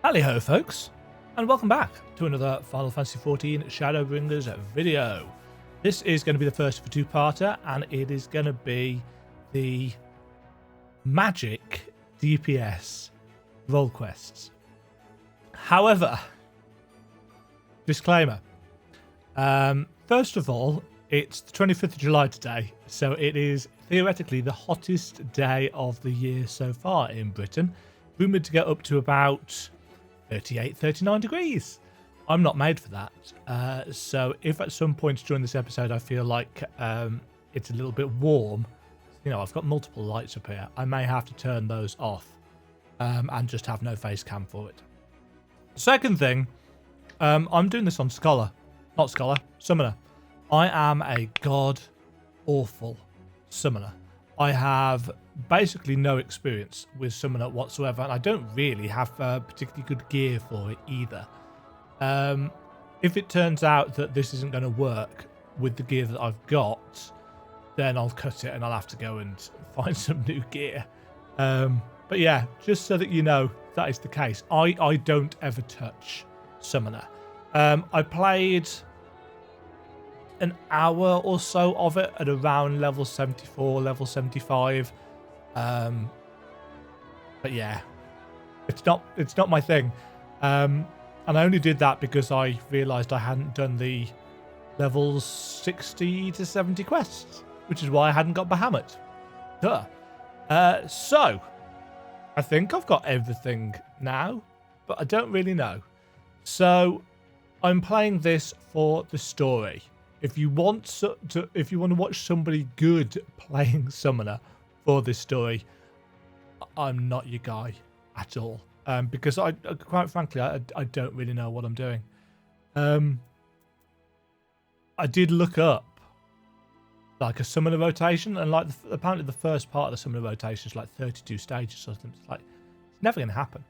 Hally-ho folks, and welcome back to another Final Fantasy XIV Shadowbringers video. This is going to be the first of a two-parter, and it is going to be the magic DPS role quests. However, disclaimer, first of all, it's the 25th of July today, so it is theoretically the hottest day of the year so far in Britain, rumoured to get up to about 38, 39 degrees. I'm not made for that. So if at some point during this episode I feel like it's a little bit warm, you know, I've got multiple lights up here. I may have to turn those off and just have no face cam for it. Second thing, I'm doing this on Summoner. I am a god-awful summoner. I have basically no experience with Summoner whatsoever, and I don't really have particularly good gear for it either. If it turns out that this isn't going to work with the gear that I've got, then I'll cut it and I'll have to go and find some new gear. But yeah, just so that you know that is the case. I don't ever touch Summoner. I played an hour or so of it at around level 74, level 75. But yeah, it's not my thing. And I only did that because I realised I hadn't done the levels 60 to 70 quests, which is why I hadn't got Bahamut. Duh. So I think I've got everything now, but I don't really know. So I'm playing this for the story. If you want to watch somebody good playing Summoner for this story, I'm not your guy at all. Because I quite frankly, I don't really know what I'm doing. I did look up like a Summoner rotation, and like apparently the first part of the Summoner rotation is like 32 stages or something. It's like it's never going to happen.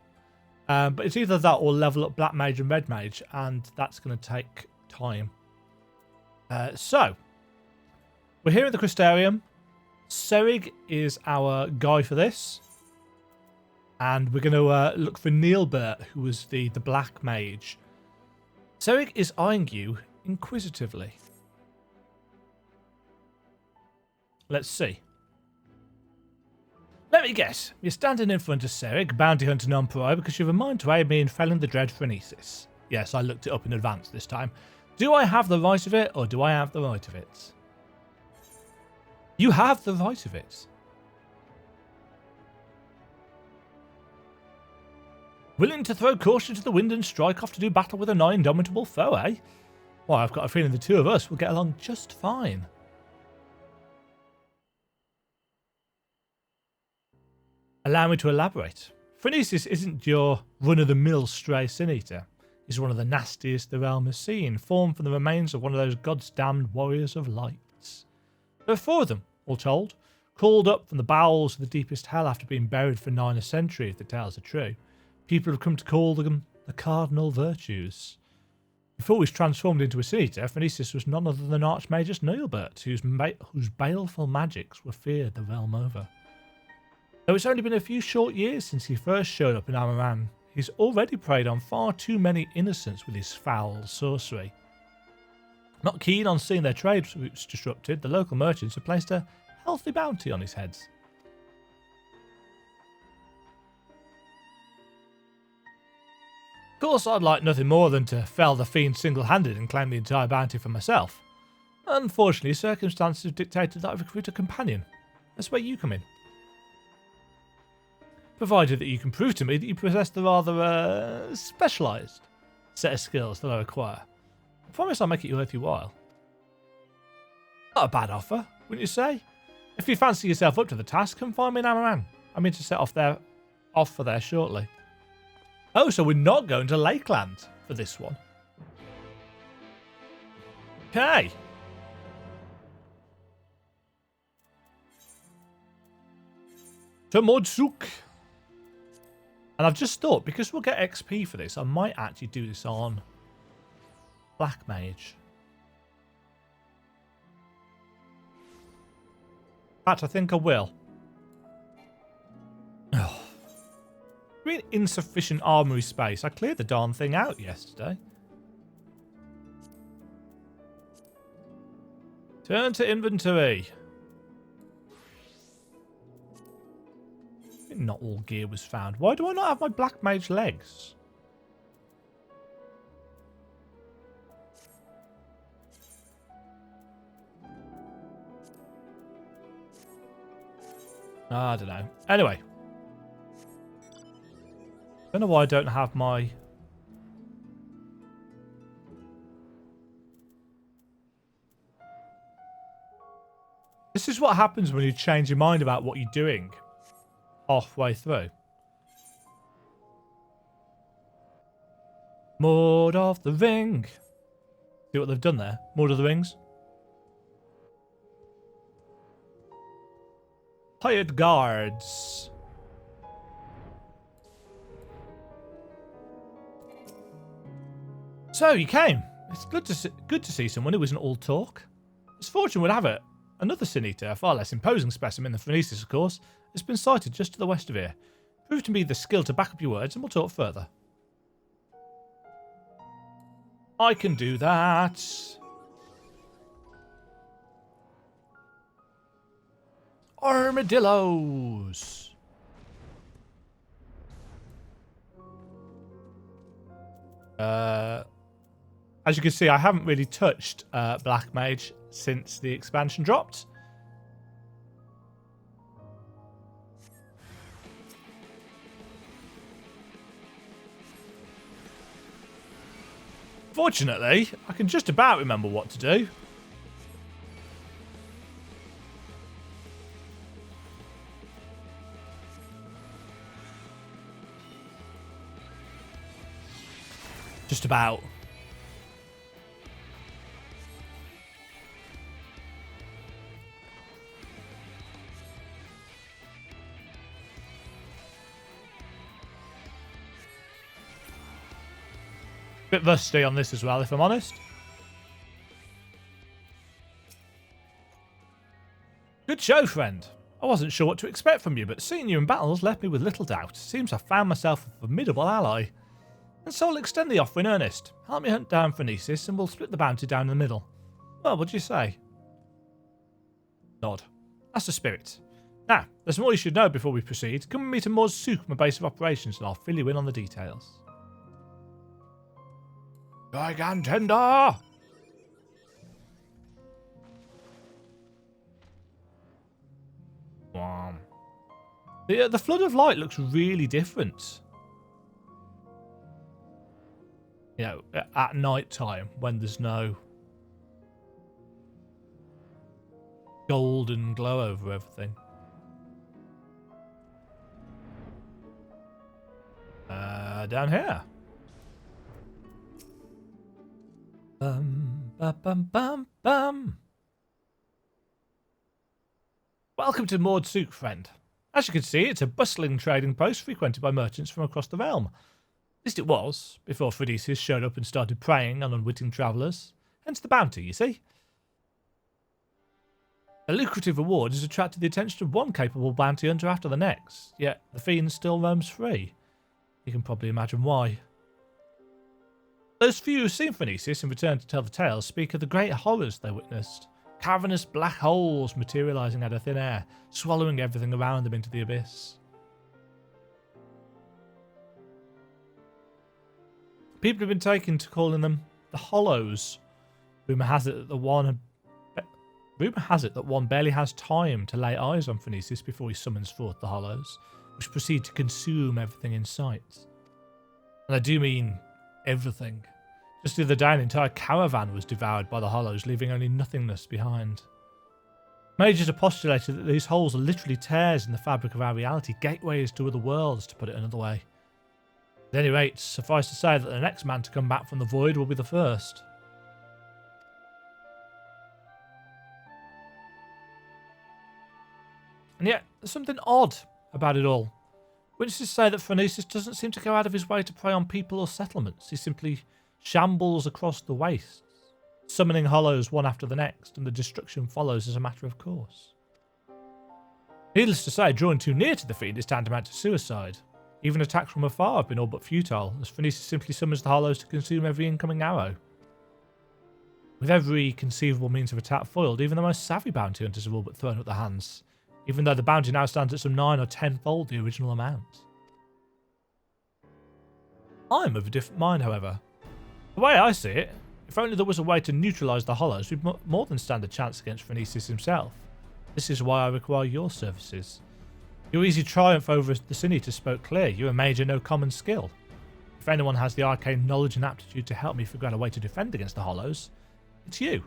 But it's either that or level up Black Mage and Red Mage, and that's going to take time. So, we're here at the Crystarium. Cerigg is our guy for this. And we're going to look for Neilbert, who was the Black Mage. Cerigg is eyeing you inquisitively. Let's see. Let me guess. You're standing in front of Cerigg, bounty hunter non-pro, because you have a mind to aid me in felling the dread Phrenesis. Yes, I looked it up in advance this time. Do I have the right of it, or do I have the right of it? You have the right of it. Willing to throw caution to the wind and strike off to do battle with a nigh indomitable foe, eh? Well, I've got a feeling the two of us will get along just fine. Allow me to elaborate. Phrenesis isn't your run-of-the-mill stray sin-eater. Is one of the nastiest the realm has seen, formed from the remains of one of those gods-damned warriors of lights. There are four of them, all told, called up from the bowels of the deepest hell after being buried for 9 a century, if the tales are true. People have come to call them the Cardinal Virtues. Before he was transformed into a sin-eater, Phrenesis was none other than Archmagus Neilbert, whose baleful magics were feared the realm over. Though it's only been a few short years since he first showed up in Amaran, he's already preyed on far too many innocents with his foul sorcery. Not keen on seeing their trade routes disrupted, the local merchants have placed a healthy bounty on his heads. Of course, I'd like nothing more than to fell the fiend single-handed and claim the entire bounty for myself. Unfortunately, circumstances have dictated that I recruit a companion. That's where you come in. Provided that you can prove to me that you possess the rather specialised set of skills that I require. I promise I'll make it worth your while. Not a bad offer, wouldn't you say? If you fancy yourself up to the task, come find me in Amaran. I mean to set off for there shortly. Oh, so we're not going to Lakeland for this one. Okay. To Modsuk. And I've just thought, because we'll get XP for this, I might actually do this on Black Mage. In fact, I think I will. Oh. I mean insufficient armory space? I cleared the darn thing out yesterday. Turn to inventory. Not all gear was found. Why do I not have my black mage legs? I don't know. Anyway. Don't know why I don't have my... This is what happens when you change your mind about what you're doing halfway through. Lord of the Ring. See what they've done there? Lord of the Rings. Hired guards. So you came. It's good to see someone who isn't all talk. As fortune would have it, another Sin Eater, a far less imposing specimen than Phronesis, of course, has been sighted just to the west of here. Prove to me the skill to back up your words, and we'll talk further. I can do that. Armadillos. As you can see, I haven't really touched Black Mage since the expansion dropped. Fortunately, I can just about remember what to do. Just about. Bit rusty on this as well, if I'm honest. Good show, friend. I wasn't sure what to expect from you, but seeing you in battles left me with little doubt. Seems I found myself a formidable ally. And so I'll extend the offer in earnest. Help me hunt down Phronesis, and we'll split the bounty down the middle. Well, what'd you say? Nod. That's the spirit. Now, there's more you should know before we proceed. Come with me to Moore's Souk, my base of operations, and I'll fill you in on the details. Gigantender! Wow. The flood of light looks really different. You know, at night time when there's no golden glow over everything. Down here. Bum. Welcome to Moore's Souk, friend. As you can see, it's a bustling trading post frequented by merchants from across the realm. At least it was, before Phronesis showed up and started preying on unwitting travellers. Hence the bounty, you see. A lucrative reward has attracted the attention of one capable bounty hunter after the next, yet the fiend still roams free. You can probably imagine why. Those few who've seen Phronesis and returned to tell the tales speak of the great horrors they witnessed. Cavernous black holes materialising out of thin air, swallowing everything around them into the abyss. People have been taken to calling them the Hollows. Rumour has it that one barely has time to lay eyes on Phronesis before he summons forth the Hollows, which proceed to consume everything in sight. And I do mean everything. Just the other day, an entire caravan was devoured by the Hollows, leaving only nothingness behind. Mages have postulated that these holes are literally tears in the fabric of our reality, gateways to other worlds, to put it another way. At any rate, suffice to say that the next man to come back from the void will be the first. And yet, there's something odd about it all. Witnesses say that Phronesis doesn't seem to go out of his way to prey on people or settlements. He simply shambles across the wastes, summoning hollows one after the next, and the destruction follows as a matter of course. Needless to say, drawing too near to the fiend is tantamount to suicide. Even attacks from afar have been all but futile, as Phoenicia simply summons the hollows to consume every incoming arrow. With every conceivable means of attack foiled, even the most savvy bounty hunters have all but thrown up their hands, even though the bounty now stands at some 9 or 10-fold the original amount. I'm of a different mind, however. The way I see it, if only there was a way to neutralise the hollows, we'd more than stand a chance against Phoenicius himself. This is why I require your services. Your easy triumph over the Sin-Eater spoke clear. You're a mage and no common skill. If anyone has the arcane knowledge and aptitude to help me figure out a way to defend against the hollows, it's you.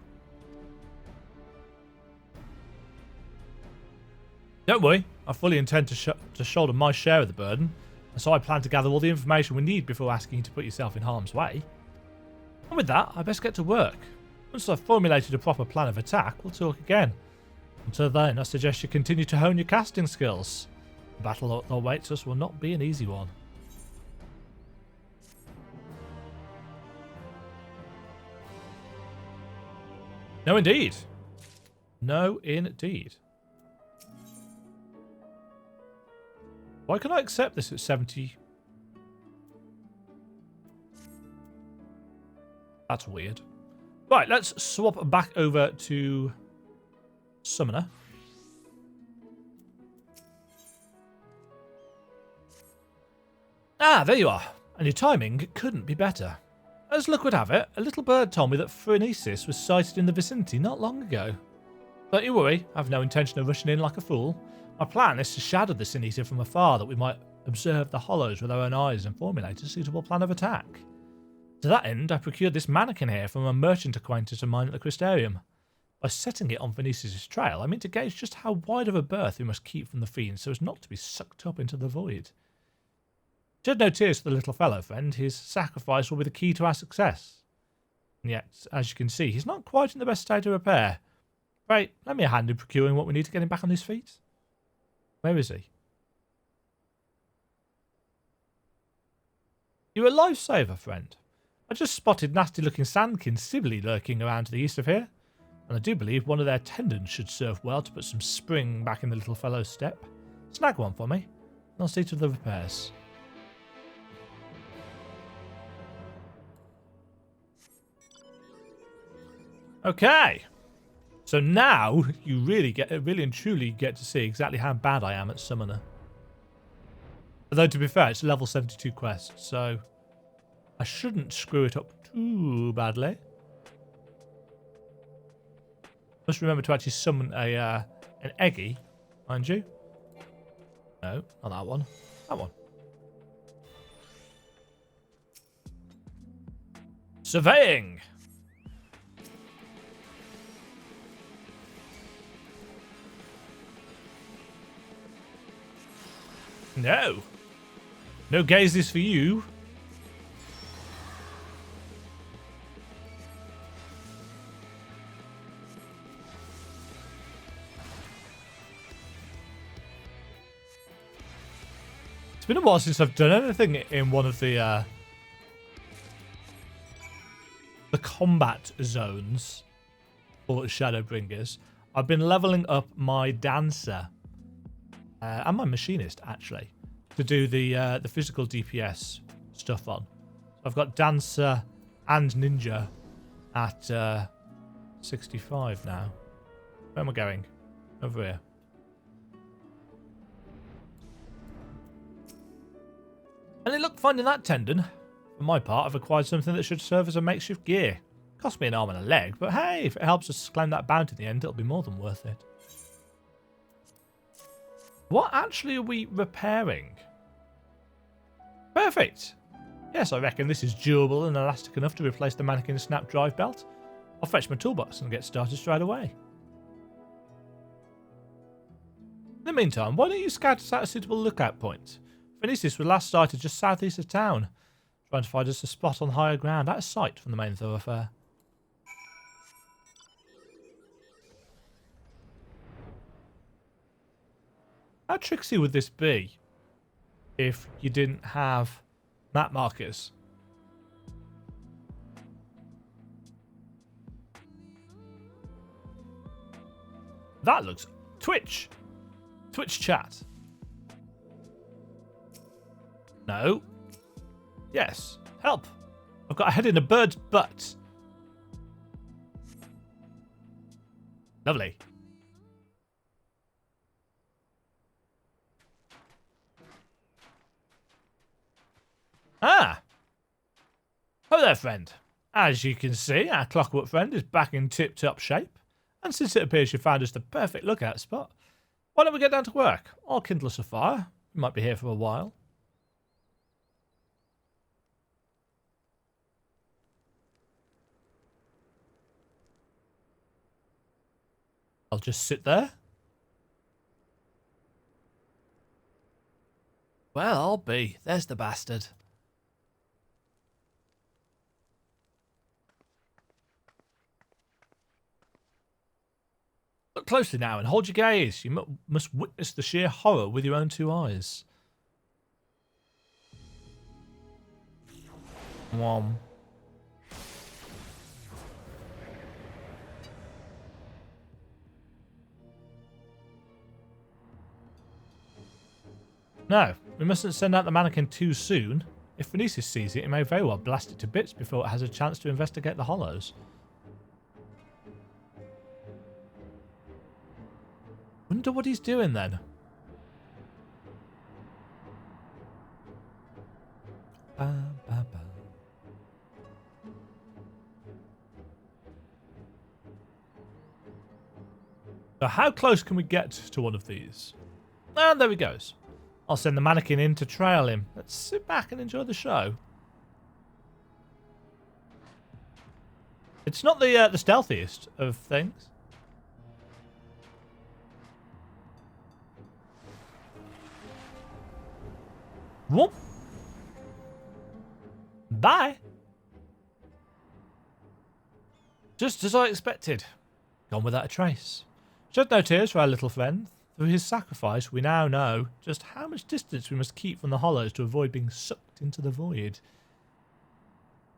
Don't worry, I fully intend to shoulder my share of the burden, and so I plan to gather all the information we need before asking you to put yourself in harm's way. And with that, I best get to work. Once I've formulated a proper plan of attack, we'll talk again. Until then, I suggest you continue to hone your casting skills. The battle that awaits us will not be an easy one. No, indeed. No, indeed. Why can I accept this at 70? That's weird. Right, let's swap back over to Summoner. Ah, there you are. And your timing couldn't be better. As luck would have it, a little bird told me that Phronesis was sighted in the vicinity not long ago. Don't you worry, I have no intention of rushing in like a fool. My plan is to shadow the Sin-Eater from afar, that we might observe the hollows with our own eyes and formulate a suitable plan of attack. To that end, I procured this mannequin here from a merchant acquaintance of mine at the Crystarium. By setting it on Phoenicius' trail, I mean to gauge just how wide of a berth we must keep from the fiend so as not to be sucked up into the void. Shed no tears for the little fellow, friend. His sacrifice will be the key to our success. And yet, as you can see, he's not quite in the best state of repair. Pray, lend me a hand in procuring what we need to get him back on his feet. Where is he? You're a lifesaver, friend. I just spotted nasty-looking sandkin Sibylle lurking around to the east of here, and I do believe one of their tendons should serve well to put some spring back in the little fellow's step. Snag one for me, and I'll see to the repairs. Okay, so now you really and truly get to see exactly how bad I am at Summoner. Although to be fair, it's a level 72 quest, so I shouldn't screw it up too badly. Must remember to actually summon an Eggy, mind you. No, not that one. That one. Surveying. No. No gazes for you. It's been a while since I've done anything in one of the combat zones for Shadowbringers. I've been leveling up my dancer and my machinist actually to do the physical DPS stuff on. I've got dancer and ninja at 65 now. Where am I going? Over here. And look, finding that tendon, for my part, I've acquired something that should serve as a makeshift gear. Cost me an arm and a leg, but hey, if it helps us claim that bounty in the end, it'll be more than worth it. What actually are we repairing? Perfect. Yes, I reckon this is durable and elastic enough to replace the mannequin snap drive belt. I'll fetch my toolbox and get started straight away. In the meantime, why don't you scout us out a suitable lookout point? Phoenicius was last sighted just southeast of town, trying to find us a spot on higher ground, out of sight from the main thoroughfare. How tricksy would this be if you didn't have map markers? That looks... Twitch chat. No. Yes. Help. I've got a head in a bird's butt. Lovely. Ah. Hello there, friend. As you can see, our clockwork friend is back in tip-top shape. And since it appears you found us the perfect lookout spot, why don't we get down to work? I'll kindle us a fire. We might be here for a while. I'll just sit there. Well, I'll be. There's the bastard. Look closely now and hold your gaze. You must witness the sheer horror with your own 2 eyes. Whom. No, we mustn't send out the mannequin too soon. If Phoenicia sees it, it may very well blast it to bits before it has a chance to investigate the hollows. Wonder what he's doing then. So how close can we get to one of these? And there he goes. I'll send the mannequin in to trail him. Let's sit back and enjoy the show. It's not the stealthiest of things. Whoop. Bye. Just as I expected. Gone without a trace. Shed no tears for our little friend. Through his sacrifice, we now know just how much distance we must keep from the hollows to avoid being sucked into the void.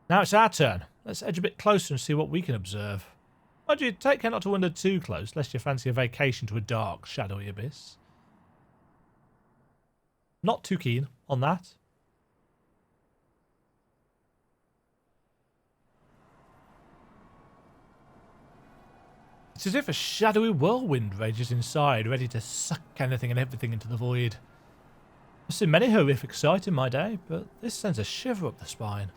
Now it's our turn. Let's edge a bit closer and see what we can observe. Mind you, take care not to wander too close, lest you fancy a vacation to a dark, shadowy abyss. Not too keen on that. It's as if a shadowy whirlwind rages inside, ready to suck anything and everything into the void. I've seen many horrific sights in my day, but this sends a shiver up the spine.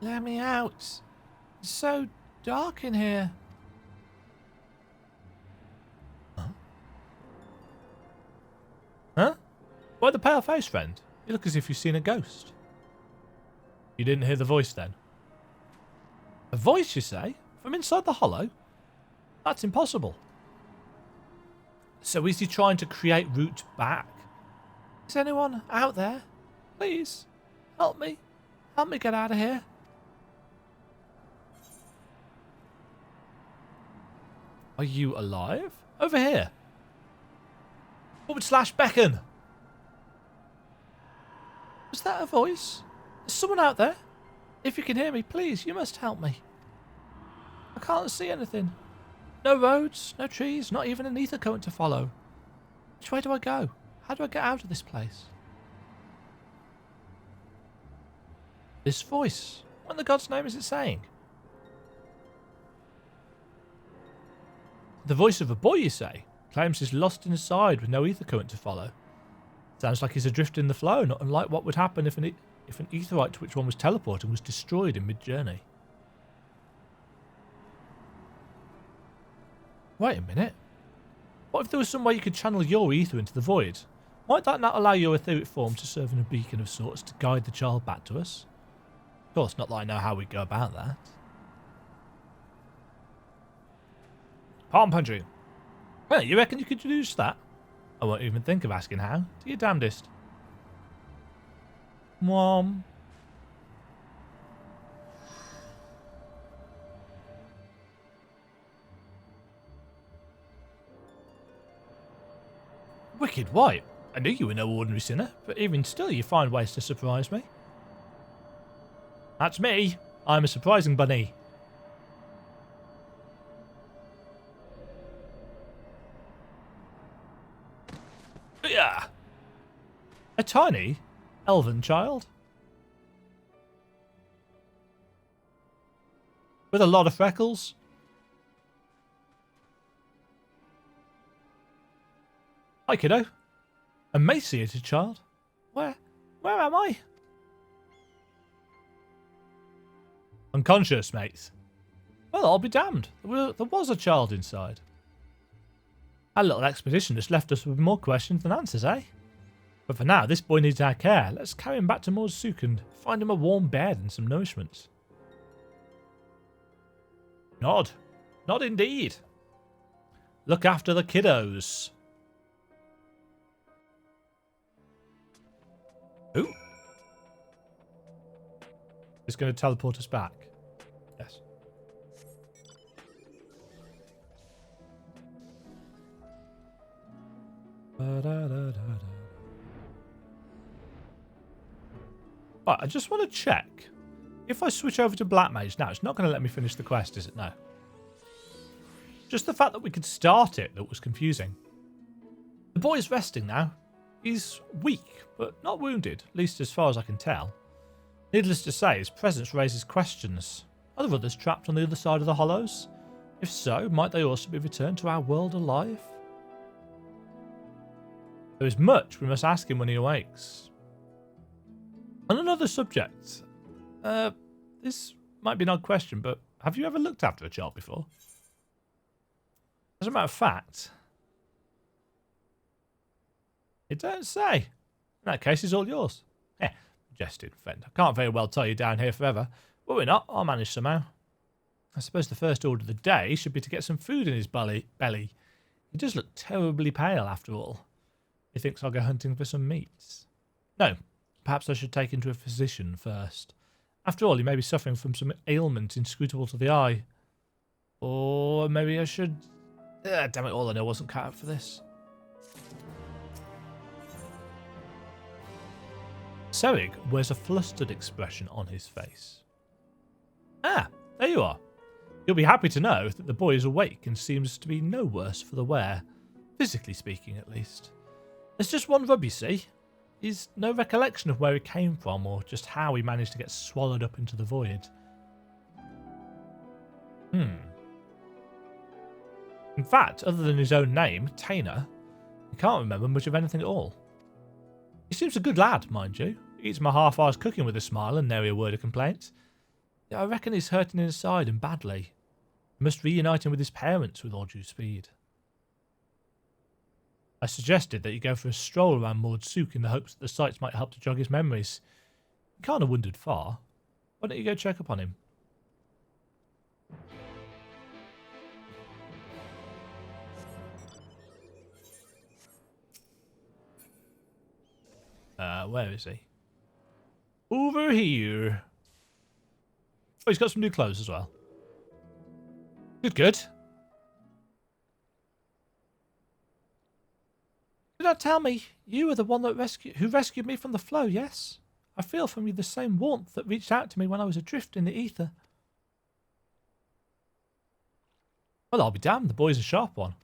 Let me out. It's so dark in here. Huh? Why the pale face, friend? You look as if you've seen a ghost. You didn't hear the voice then? A voice, you say? From inside the hollow? That's impossible. So is he trying to create route back? Is anyone out there? Please, help me. Help me get out of here. Are you alive? Over here. /beckon. Was that a voice? Is someone out there? If you can hear me, please, you must help me. I can't see anything. No roads, no trees, not even an ether current to follow. Which way do I go? How do I get out of this place? This voice. What in the God's name is it saying? The voice of a boy, you say? Claims he's lost inside with no ether current to follow. Sounds like he's adrift in the flow, not unlike what would happen if an etherite to which one was teleporting was destroyed in mid-journey. Wait a minute. What if there was some way you could channel your ether into the void? Might that not allow your etheric form to serve in a beacon of sorts to guide the child back to us? Of course, not that I know how we'd go about that. Palm punching. Well, you reckon you could use that? I won't even think of asking how. Do your damnedest. Mom. Wicked white. I knew you were no ordinary sinner, but even still you find ways to surprise me. That's me. I'm a surprising bunny. A tiny elven child. With a lot of freckles. Hi, kiddo. Emaciated child. Where am I? Unconscious, mate. Well, I'll be damned. There was a child inside. Our little expedition just left us with more questions than answers, eh? But for now, this boy needs our care. Let's carry him back to Morsuk and find him a warm bed and some nourishment. Nod. Nod indeed. Look after the kiddos. Ooh. It's going to teleport us back. Yes. Right, I just want to check. If I switch over to Black Mage now, it's not going to let me finish the quest, is it? No. Just the fact that we could start it that was confusing. The boy's resting now. He's weak, but not wounded, at least as far as I can tell. Needless to say, his presence raises questions. Are there others trapped on the other side of the hollows? If so, might they also be returned to our world alive? There is much we must ask him when he awakes. On another subject, this might be an odd question, but have you ever looked after a child before? As a matter of fact, it don't say. In that case, it's all yours. Jesting, friend. I can't very well tie you down here forever. But we're not. I'll manage somehow. I suppose the first order of the day should be to get some food in his belly. He does look terribly pale, after all. He thinks I'll go hunting for some meats. No, perhaps I should take him to a physician first. After all, he may be suffering from some ailment inscrutable to the eye. Or maybe I should... damn it, all I know wasn't cut out for this. Cerigg wears a flustered expression on his face. Ah, there you are. You'll be happy to know that the boy is awake and seems to be no worse for the wear. Physically speaking, at least. There's just one rub, you see. He's no recollection of where he came from or just how he managed to get swallowed up into the void. In fact, other than his own name, Tainer, he can't remember much of anything at all. He seems a good lad, mind you. He eats my half-hour's cooking with a smile and nary a word of complaint. I reckon he's hurting inside and badly. I must reunite him with his parents with all due speed. I suggested that you go for a stroll around Morsuk in the hopes that the sights might help to jog his memories. He can't have wandered far. Why don't you go check up on him? Where is he? Over here. Oh, he's got some new clothes as well. Good, good. Did not tell me you were the one that rescued me from the flow, yes? I feel from you the same warmth that reached out to me when I was adrift in the ether. Well, I'll be damned, the boy's a sharp one.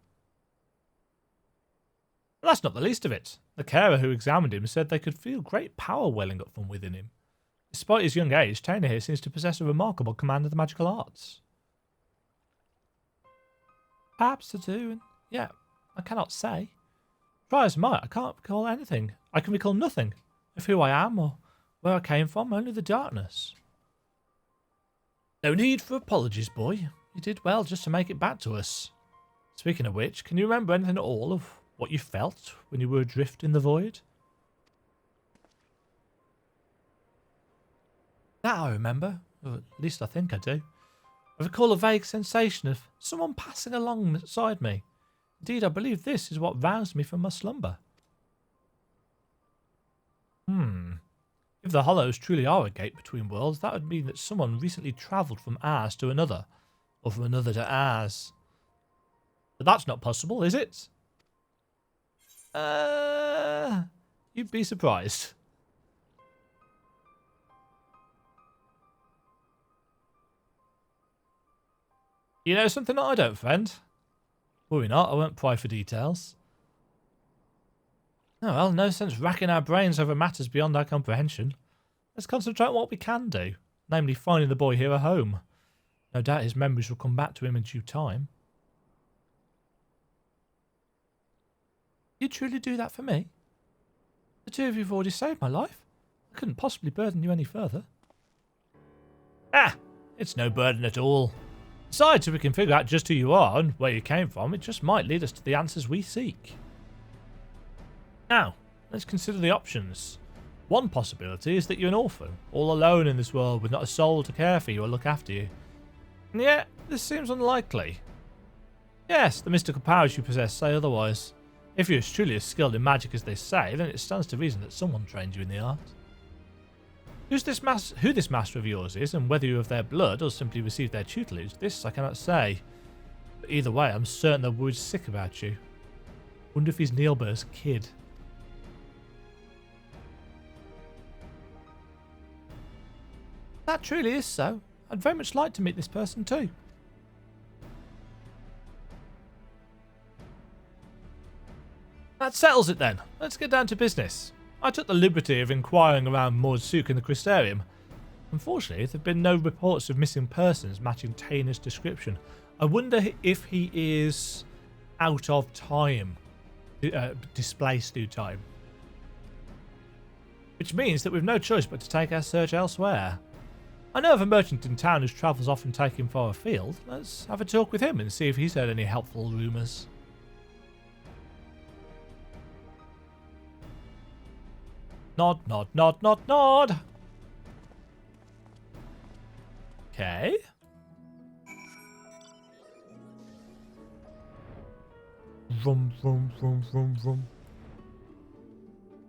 But that's not the least of it. The carer who examined him said they could feel great power welling up from within him. Despite his young age, Tainer here seems to possess a remarkable command of the magical arts. Perhaps to do, and yeah, I cannot say. Try as might, I can't recall anything. I can recall nothing of who I am or where I came from, only the darkness. No need for apologies, boy. You did well just to make it back to us. Speaking of which, can you remember anything at all of what you felt when you were adrift in the void? That I remember, or at least I think I do. I recall a vague sensation of someone passing along beside me. Indeed, I believe this is what roused me from my slumber. If the hollows truly are a gate between worlds, that would mean that someone recently travelled from ours to another, or from another to ours. But that's not possible, is it? You'd be surprised. You know something that I don't, friend? Worry not, I won't pry for details. Oh well, no sense racking our brains over matters beyond our comprehension. Let's concentrate on what we can do, namely finding the boy here a home. No doubt his memories will come back to him in due time. You truly do that for me? The two of you have already saved my life. I couldn't possibly burden you any further. Ah, it's no burden at all. Besides, if we can figure out just who you are and where you came from, it just might lead us to the answers we seek. Now, let's consider the options. One possibility is that you're an orphan, all alone in this world with not a soul to care for you or look after you. And yet, this seems unlikely. Yes, the mystical powers you possess say otherwise. If you're truly as skilled in magic as they say, then it stands to reason that someone trained you in the art. Who this master of yours is, and whether you have their blood or simply received their tutelage, this I cannot say. But either way, I'm certain they're worried sick about you. Wonder if he's Neilbur's kid. That truly is so. I'd very much like to meet this person too. That settles it then. Let's get down to business. I took the liberty of inquiring around Mordsuk in the Crystarium. Unfortunately, there have been no reports of missing persons matching Taina's description. I wonder if he is out of time, displaced through time. Which means that we've no choice but to take our search elsewhere. I know of a merchant in town whose travels often take him far afield. Let's have a talk with him and see if he's heard any helpful rumours. Nod, nod, nod, nod, nod. Okay. Vroom, vroom, vroom, vroom, vroom.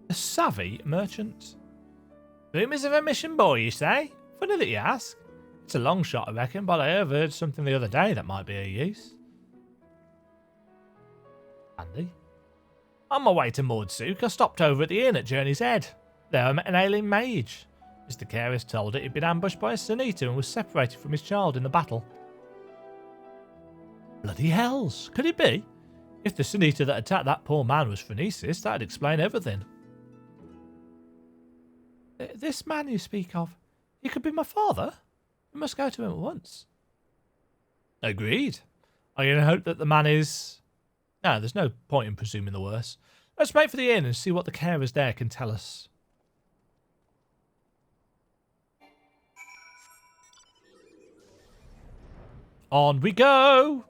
A savvy merchant. Rumours of a mission boy, you say? Funny that you ask. It's a long shot, I reckon, but I overheard something the other day that might be of use. Andy? On my way to Mordsuk, I stopped over at the inn at Journey's Head. There I met an ailing mage. Mr. Carus told it he'd been ambushed by a Sunita and was separated from his child in the battle. Bloody hells! Could it be? If the Sunita that attacked that poor man was Phronesis, that'd explain everything. This man you speak of, he could be my father? We must go to him at once. Agreed. I can hope that the man is... No, there's no point in presuming the worst. Let's wait for the inn and see what the carers there can tell us. On we go!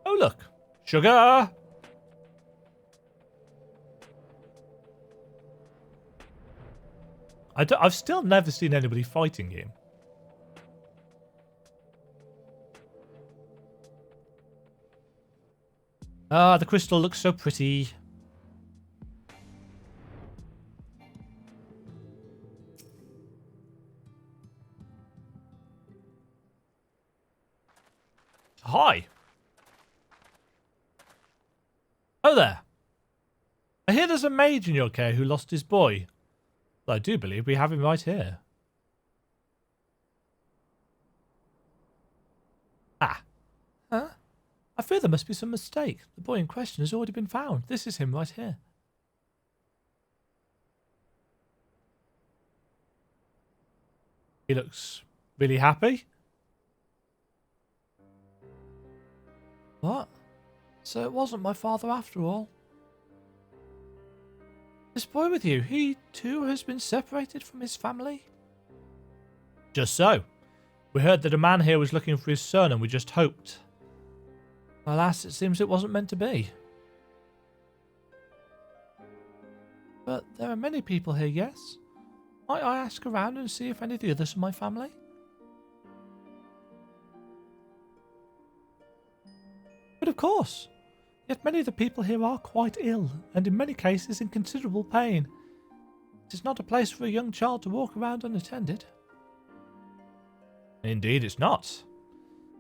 Oh look, sugar! I've still never seen anybody fighting him. Ah, the crystal looks so pretty. Hi. Oh there. I hear there's a mage in your care who lost his boy. Well, I do believe we have him right here. Ah. Huh? I fear there must be some mistake. The boy in question has already been found. This is him right here. He looks really happy. What? So it wasn't my father after all? This boy with you, he too has been separated from his family? Just so. We heard that a man here was looking for his son and we just hoped. Alas, it seems it wasn't meant to be. But there are many people here, yes? Might I ask around and see if any of the others are my family? But of course. Yet many of the people here are quite ill, and in many cases in considerable pain. It is not a place for a young child to walk around unattended. Indeed it's not.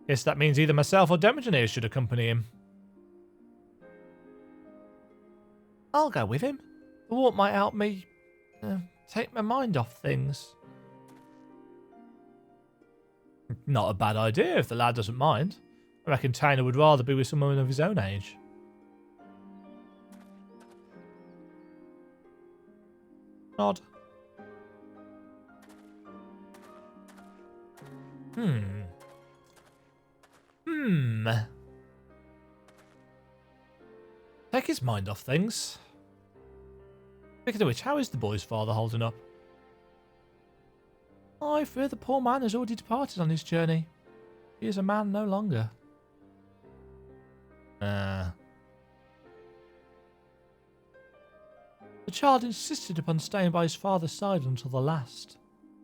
Guess that means either myself or Demajen here should accompany him. I'll go with him. The walk might help me take my mind off things. Not a bad idea if the lad doesn't mind. I reckon Taina would rather be with someone of his own age. Nod. Hmm. Take his mind off things. Speaking of which, how is the boy's father holding up? I fear the poor man has already departed on his journey. He is a man no longer. The child insisted upon staying by his father's side until the last.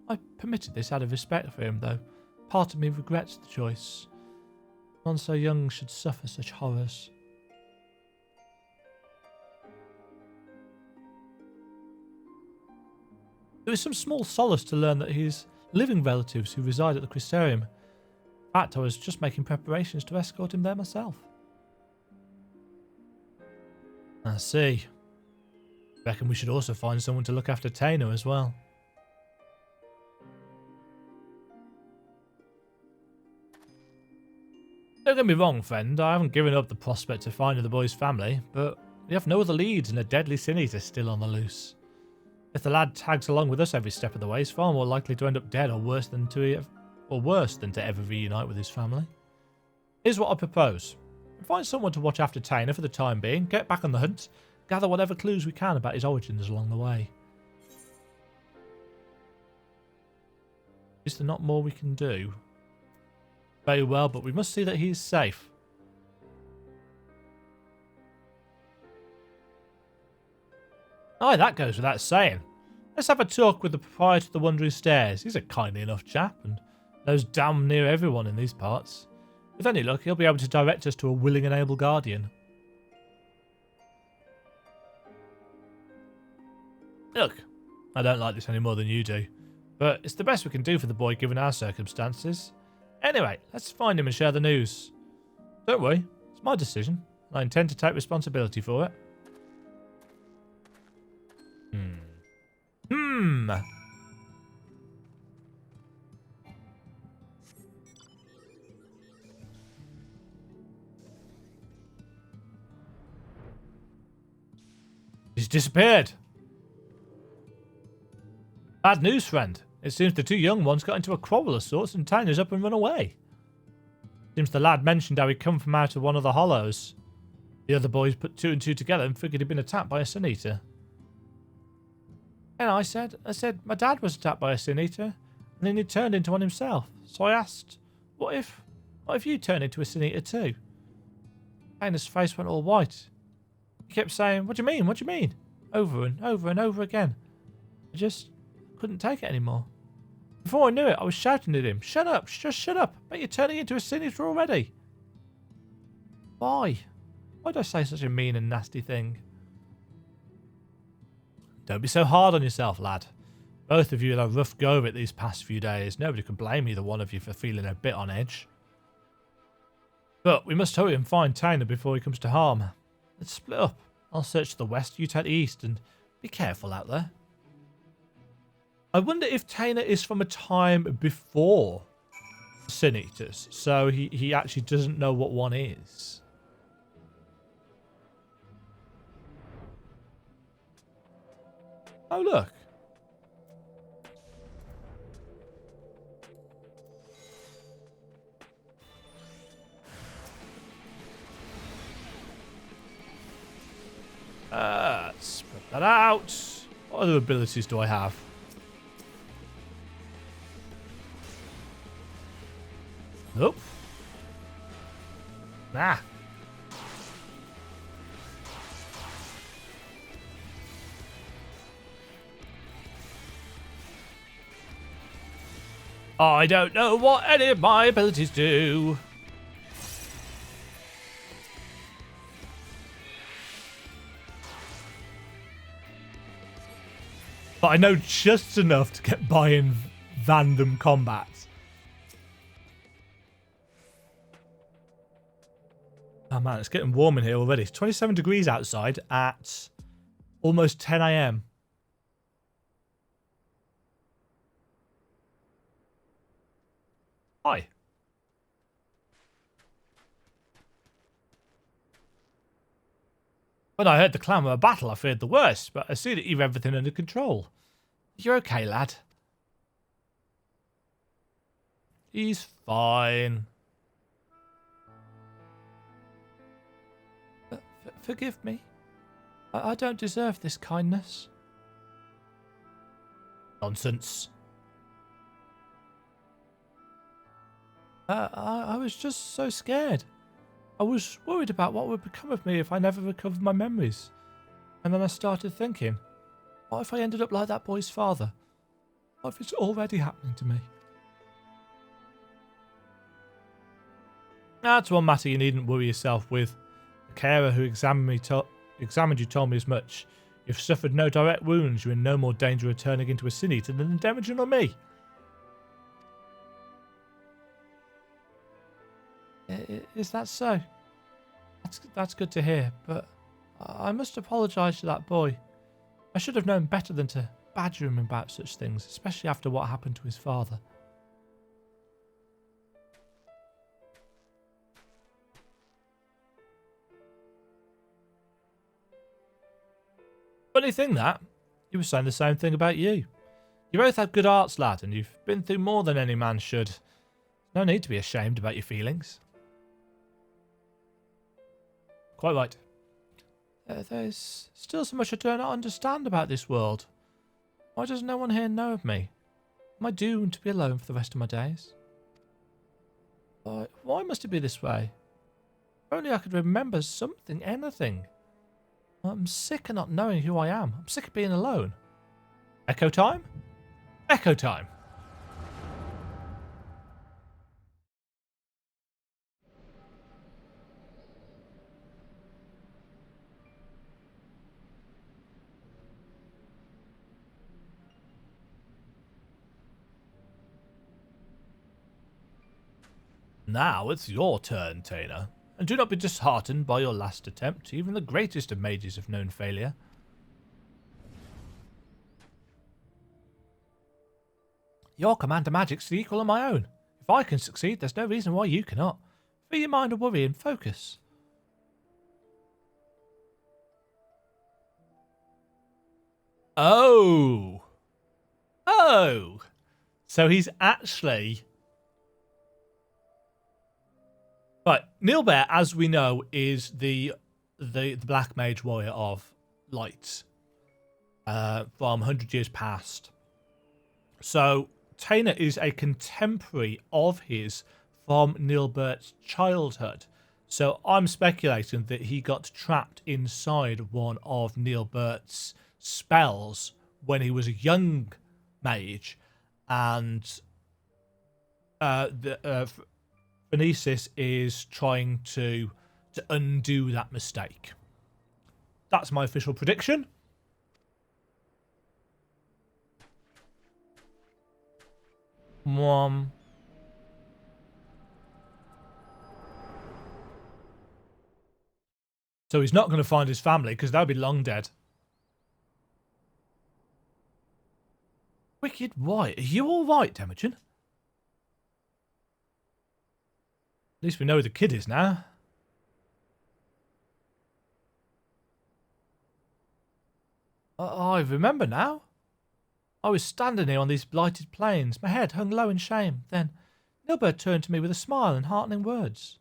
I permitted this out of respect for him, though. Part of me regrets the choice. One so young should suffer such horrors. It was some small solace to learn that his living relatives who reside at the Crystarium. In fact, I was just making preparations to escort him there myself. I see. Reckon we should also find someone to look after Taina as well. Don't get me wrong, friend. I haven't given up the prospect of finding the boy's family, but we have no other leads and a deadly sin eater still on the loose. If the lad tags along with us every step of the way, he's far more likely to end up dead or worse than to ever reunite with his family. Here's what I propose. Find someone to watch after Taina for the time being, get back on the hunt, gather whatever clues we can about his origins along the way. Is there not more we can do? Very well, but we must see that he is safe. Aye, that goes without saying. Let's have a talk with the proprietor of the Wandering Stairs. He's a kindly enough chap and knows damn near everyone in these parts. With any luck, he'll be able to direct us to a willing and able guardian. Look, I don't like this any more than you do, but it's the best we can do for the boy given our circumstances. Anyway, let's find him and share the news. Don't worry, it's my decision. I intend to take responsibility for it. He's disappeared. Bad news, friend. It seems the two young ones got into a quarrel of sorts and Taina's up and run away. Seems the lad mentioned how he'd come from out of one of the hollows. The other boys put two and two together and figured he'd been attacked by a Sin Eater. And I said, my dad was attacked by a Sin Eater, and then he turned into one himself. So I asked, what if you turn into a Sin Eater too? Taina's face went all white. He kept saying, what do you mean? What do you mean? Over and over and over again. I just couldn't take it anymore. Before I knew it, I was shouting at him, shut up, just shut up. Bet you're turning into a Sin Eater already. Why? Why'd I say such a mean and nasty thing? Don't be so hard on yourself, lad. Both of you had a rough go of it these past few days. Nobody can blame either one of you for feeling a bit on edge. But we must hurry and find Taina before he comes to harm. Let's split up. I'll search to the west, you take the east, and be careful out there. I wonder if Taina is from a time before Sin Eaters, so he actually doesn't know what one is. Oh, look. Let's put that out. What other abilities do I have? Nope. Nah. I don't know what any of my abilities do. But I know just enough to get by in random combat. Oh man, it's getting warm in here already. It's 27 degrees outside at almost 10 AM. Hi. When I heard the clamour of battle, I feared the worst, but I see that you've everything under control. You're okay, lad. He's fine. Forgive me. I don't deserve this kindness. Nonsense. I was just so scared. I was worried about what would become of me if I never recovered my memories. And then I started thinking, what if I ended up like that boy's father? What if it's already happening to me? That's one matter you needn't worry yourself with. The carer who examined you told me as much. You've suffered no direct wounds. You're in no more danger of turning into a sin eater than Demajen or me. Is that so? That's good to hear, but I must apologise to that boy. I should have known better than to badger him about such things, especially after what happened to his father. Funny thing that, he was saying the same thing about you. You both have good hearts, lad, and you've been through more than any man should. No need to be ashamed about your feelings. Quite right. There's still so much I do not understand about this world. Why does no one here know of me? Am I doomed to be alone for the rest of my days? Why must it be this way? If only I could remember something, anything. I'm sick of not knowing who I am. I'm sick of being alone. Echo time? Echo time. Now it's your turn, Tainer. And do not be disheartened by your last attempt. Even the greatest of mages have known failure. Your command of magic's the equal of my own. If I can succeed, there's no reason why you cannot. Free your mind of worry and focus. Oh. Oh. So he's actually... Right, Nilbert, as we know, is the Black Mage Warrior of Light from 100 years past. So Tainer is a contemporary of his from Nilbert's childhood. So I'm speculating that he got trapped inside one of Nilbert's spells when he was a young mage, and Phonesis is trying to undo that mistake. That's my official prediction. So he's not going to find his family because they'll be long dead. Wicked White, are you all right, Demajen? At least we know who the kid is now. I remember now. I was standing here on these blighted plains, my head hung low in shame. Then Nilbert turned to me with a smile and heartening words.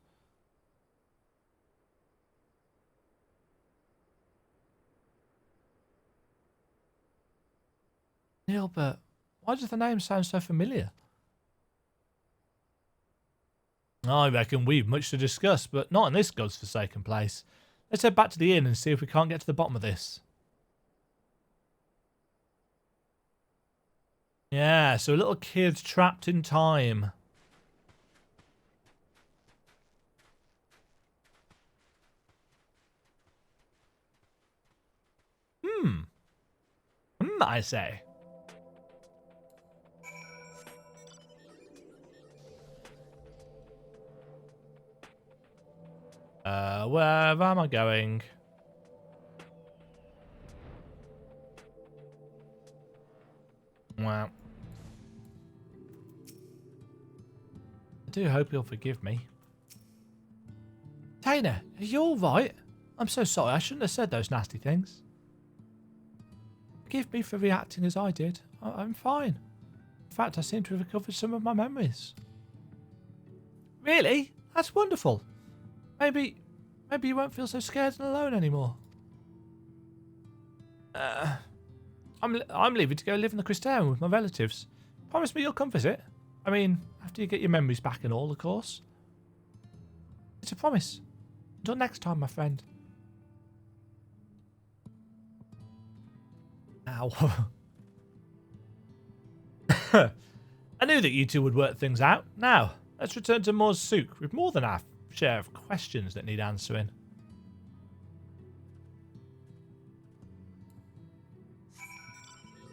Nilbert, why does the name sound so familiar? I reckon we've much to discuss, but not in this god's-forsaken place. Let's head back to the inn and see if we can't get to the bottom of this. Yeah, so a little kid trapped in time. I say. Where am I going? Well, I do hope you'll forgive me. Tainer, are you all right? I'm so sorry. I shouldn't have said those nasty things. Forgive me for reacting as I did. I'm fine. In fact, I seem to have recovered some of my memories. Really? That's wonderful. Maybe you won't feel so scared and alone anymore. I'm leaving to go live in the Crystalline with my relatives. Promise me you'll come visit. I mean, after you get your memories back and all, of course. It's a promise. Until next time, my friend. Ow. I knew that you two would work things out. Now, let's return to Moore's Souk with more than our share of questions that need answering.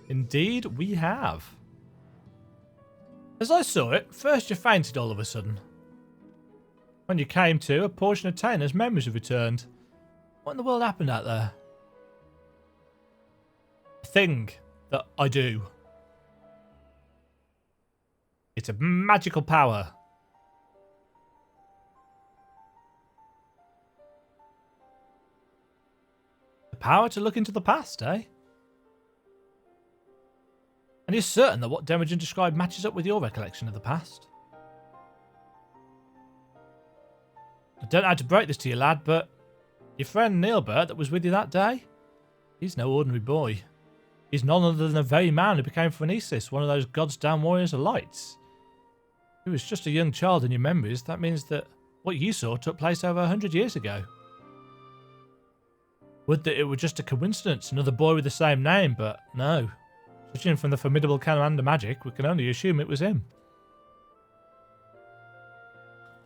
Indeed, we have. As I saw it, first you fainted all of a sudden. When you came to, a portion of Taina's memories have returned. What in the world happened out there? A thing that I do. It's a magical power. The power to look into the past, eh? And you're certain that what Demajen described matches up with your recollection of the past? I don't know how to break this to you, lad, but your friend Neilbert that was with you that day? He's no ordinary boy. He's none other than the very man who became Phronesis, one of those God's damn warriors of lights. He was just a young child in your memories. That means that what you saw took place over 100 years ago. Would that it were just a coincidence, another boy with the same name, but no. Judging from the formidable commander magic, we can only assume it was him.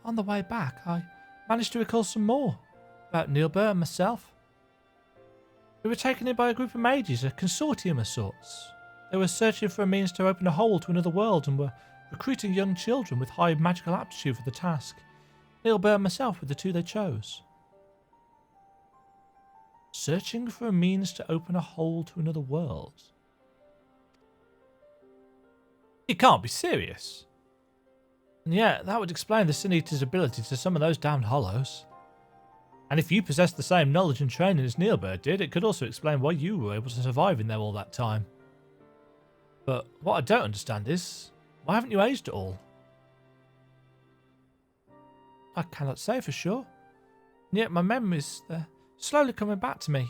On the way back, I managed to recall some more about Neilbert and myself. We were taken in by a group of mages, a consortium of sorts. They were searching for a means to open a hole to another world and were recruiting young children with high magical aptitude for the task. Neilbert and myself were the two they chose. Searching for a means to open a hole to another world. You can't be serious. And yet, that would explain the Sin Eater's ability to summon those damned hollows. And if you possessed the same knowledge and training as Neilbert did, it could also explain why you were able to survive in there all that time. But what I don't understand is, why haven't you aged at all? I cannot say for sure. And yet my memories, they're slowly coming back to me.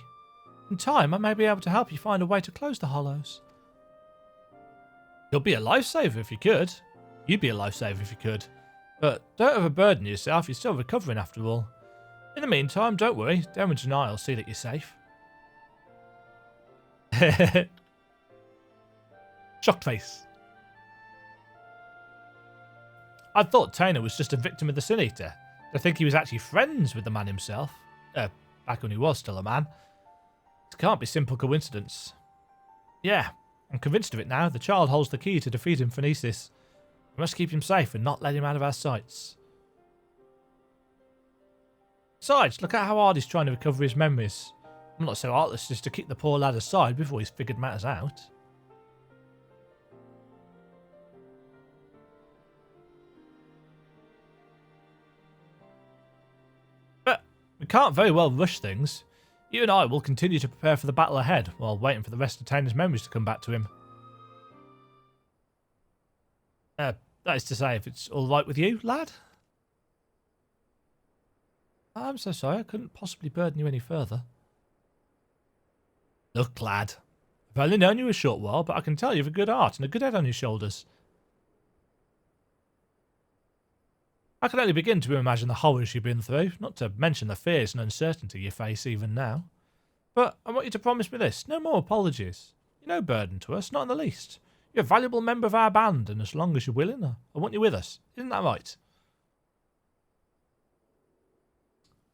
In time, I may be able to help you find a way to close the hollows. You'll be a lifesaver if you could. You'd be a lifesaver if you could. But don't overburden yourself, you're still recovering after all. In the meantime, don't worry, Demajen and I will see that you're safe. Shocked face. I thought Taina was just a victim of the Sin Eater. I think he was actually friends with the man himself. Back when he was still a man. It can't be simple coincidence. Yeah, I'm convinced of it now. The child holds the key to defeating Phronesis. We must keep him safe and not let him out of our sights. Besides, look at how hard he's trying to recover his memories. I'm not so heartless as to kick the poor lad aside before he's figured matters out. But we can't very well rush things. You and I will continue to prepare for the battle ahead while waiting for the rest of Taina's memories to come back to him. That is to say, if it's all right with you, lad? I'm so sorry, I couldn't possibly burden you any further. Look, lad, I've only known you a short while, but I can tell you've a good heart and a good head on your shoulders. I can only begin to imagine the horrors you've been through, not to mention the fears and uncertainty you face even now. But I want you to promise me this, no more apologies. You're no burden to us, not in the least. You're a valuable member of our band, and as long as you're willing, I want you with us. Isn't that right?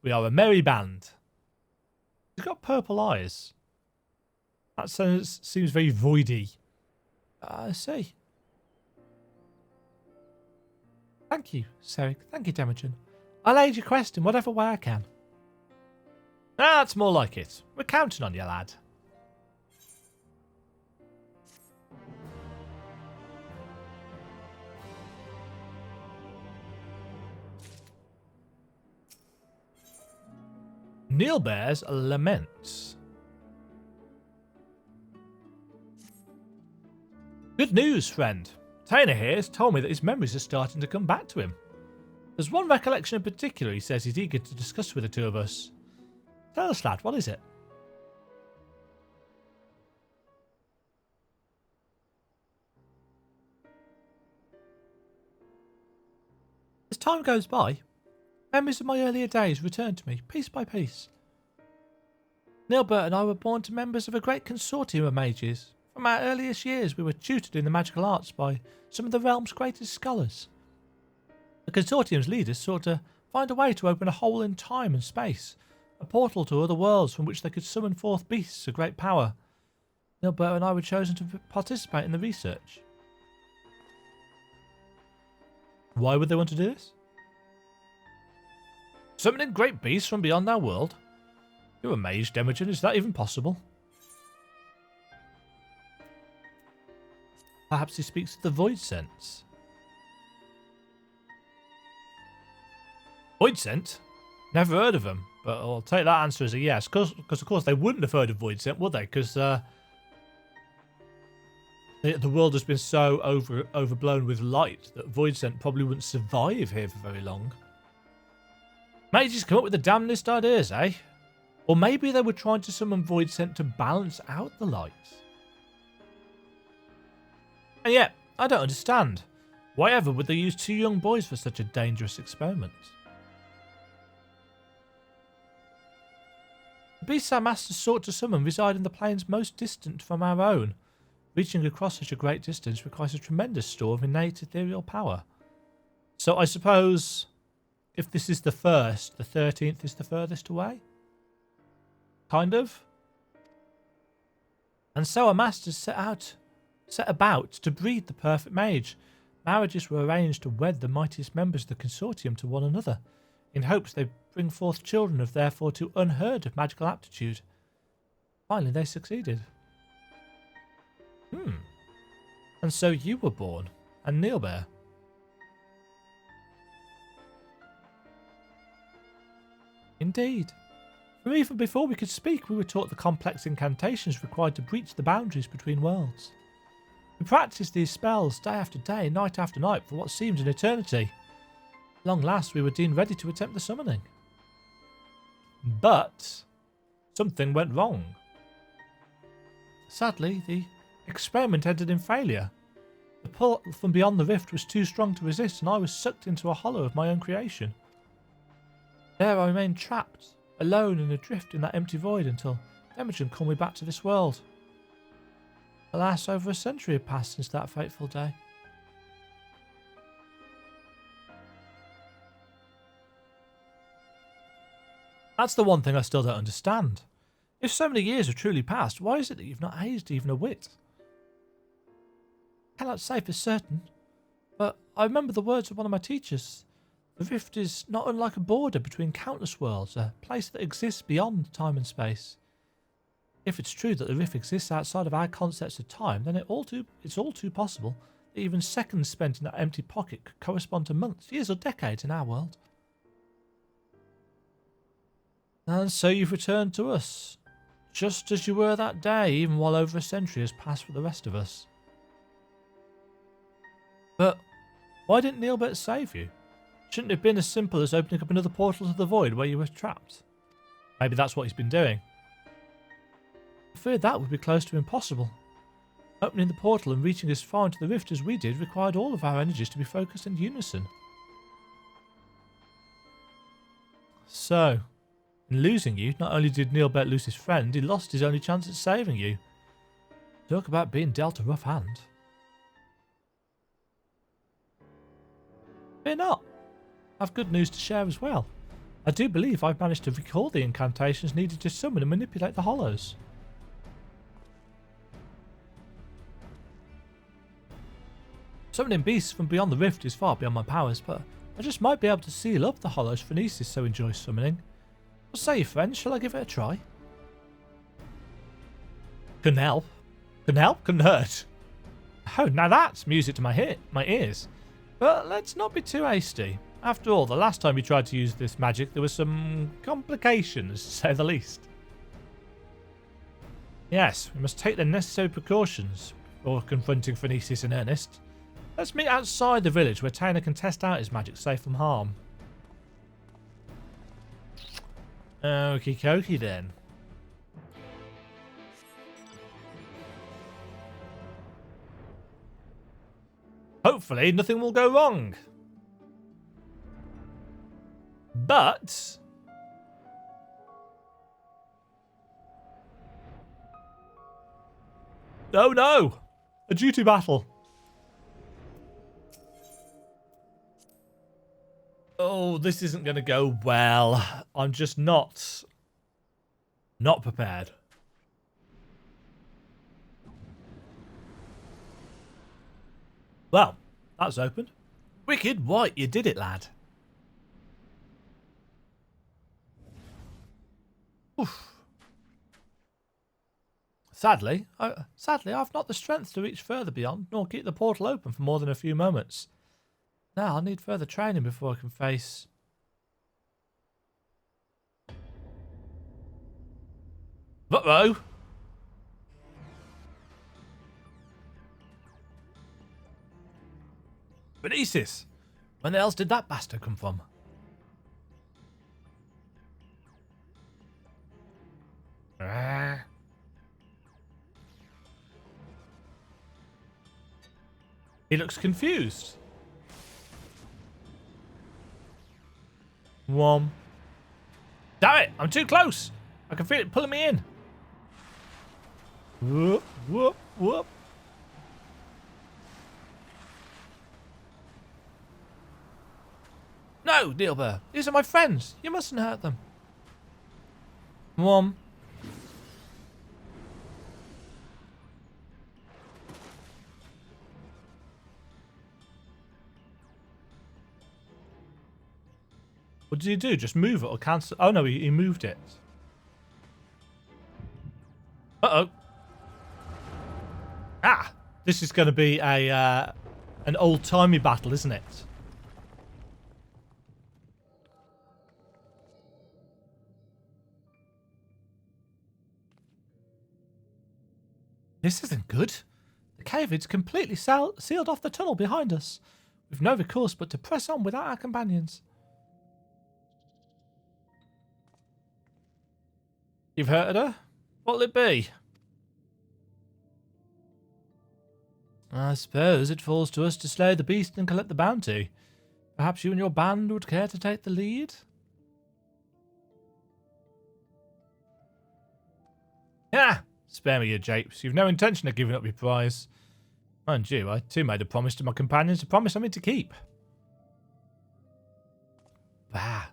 We are a merry band. He's got purple eyes. That seems very voidy. I see. Thank you, Cerigg. Thank you, Demajen. I'll aid your quest in whatever way I can. That's more like it. We're counting on you, lad. Neilbear's Lament. Good news, friend. Tainer here has told me that his memories are starting to come back to him. There's one recollection in particular he says he's eager to discuss with the two of us. Tell us, lad, what is it? As time goes by, memories of my earlier days return to me, piece by piece. Nilbert and I were born to members of a great consortium of mages. From our earliest years, we were tutored in the magical arts by some of the realm's greatest scholars. The consortium's leaders sought to find a way to open a hole in time and space, a portal to other worlds from which they could summon forth beasts of great power. Nilbert and I were chosen to participate in the research. Why would they want to do this? Summoning great beasts from beyond our world? You're a mage, Demajen. Is that even possible? Perhaps he speaks of the void sense. Void sense? Never heard of them, but I'll take that answer as a yes. Because of course they wouldn't have heard of void sense, would they? Because the world has been so overblown with light that void sense probably wouldn't survive here for very long. Mages come up with the damnedest ideas, eh? Or maybe they were trying to summon void scent to balance out the light. And yet, I don't understand. Why ever would they use two young boys for such a dangerous experiment? The beasts our masters sought to summon reside in the planes most distant from our own. Reaching across such a great distance requires a tremendous store of innate ethereal power. So I suppose if this is the first, the 13th is the furthest away? Kind of. And so our masters set about to breed the perfect mage. Marriages were arranged to wed the mightiest members of the consortium to one another, in hopes they bring forth children of therefore to unheard of magical aptitude. Finally they succeeded. And so you were born, and Neilbear. Indeed. For even before we could speak, we were taught the complex incantations required to breach the boundaries between worlds. We practiced these spells day after day, night after night, for what seemed an eternity. At long last, we were deemed ready to attempt the summoning. But something went wrong. Sadly, the experiment ended in failure. The pull from beyond the rift was too strong to resist, and I was sucked into a hollow of my own creation. There I remained trapped, alone and adrift in that empty void until Demajen called me back to this world. Alas, over a century had passed since that fateful day. That's the one thing I still don't understand. If so many years have truly passed, why is it that you've not aged even a whit? I cannot say for certain, but I remember the words of one of my teachers. The rift is not unlike a border between countless worlds, a place that exists beyond time and space. If it's true that the rift exists outside of our concepts of time, then it's all too possible that even seconds spent in that empty pocket could correspond to months, years or decades in our world. And so you've returned to us, just as you were that day, even while over a century has passed for the rest of us. But why didn't Neilbert save you? Shouldn't it have been as simple as opening up another portal to the void where you were trapped? Maybe that's what he's been doing. I feared that would be close to impossible. Opening the portal and reaching as far into the rift as we did required all of our energies to be focused in unison. So, in losing you, not only did Neilbert lose his friend, he lost his only chance at saving you. Talk about being dealt a rough hand. Fear not. I have good news to share as well. I do believe I've managed to recall the incantations needed to summon and manipulate the hollows. Summoning beasts from beyond the rift is far beyond my powers, but I just might be able to seal up the hollows Phoenicis so enjoys summoning. What say you, friends? Shall I give it a try? Can help. Can help, can hurt. Oh, now that's music to my ears. But let's not be too hasty. After all, the last time we tried to use this magic, there were some complications, to say the least. Yes, we must take the necessary precautions before confronting Phronesis in earnest. Let's meet outside the village where Tainer can test out his magic safe from harm. Okie dokie then. Hopefully nothing will go wrong. But oh no! A duty battle. Oh, this isn't going to go well. I'm just not prepared. Well, that's opened. Wicked White, you did it, lad. Oof. Sadly, I've not the strength to reach further beyond, nor keep the portal open for more than a few moments. Now I'll need further training before I can face... Uh-oh! Phronesis! When the else did that bastard come from? He looks confused. Damn it! I'm too close! I can feel it pulling me in. Whoop, whoop, whoop. No, Neilbur. These are my friends. You mustn't hurt them. What did he do? Just move it or cancel? Oh no, he moved it. Uh-oh. Ah! This is going to be a an old-timey battle, isn't it? This isn't good. The cave-in's completely sealed off the tunnel behind us. We've no recourse but to press on without our companions. You've hurted her? What'll it be? I suppose it falls to us to slay the beast and collect the bounty. Perhaps you and your band would care to take the lead? Ah! Spare me your japes. You've no intention of giving up your prize. Mind you, I too made a promise to my companions, a promise I mean to keep. Bah! I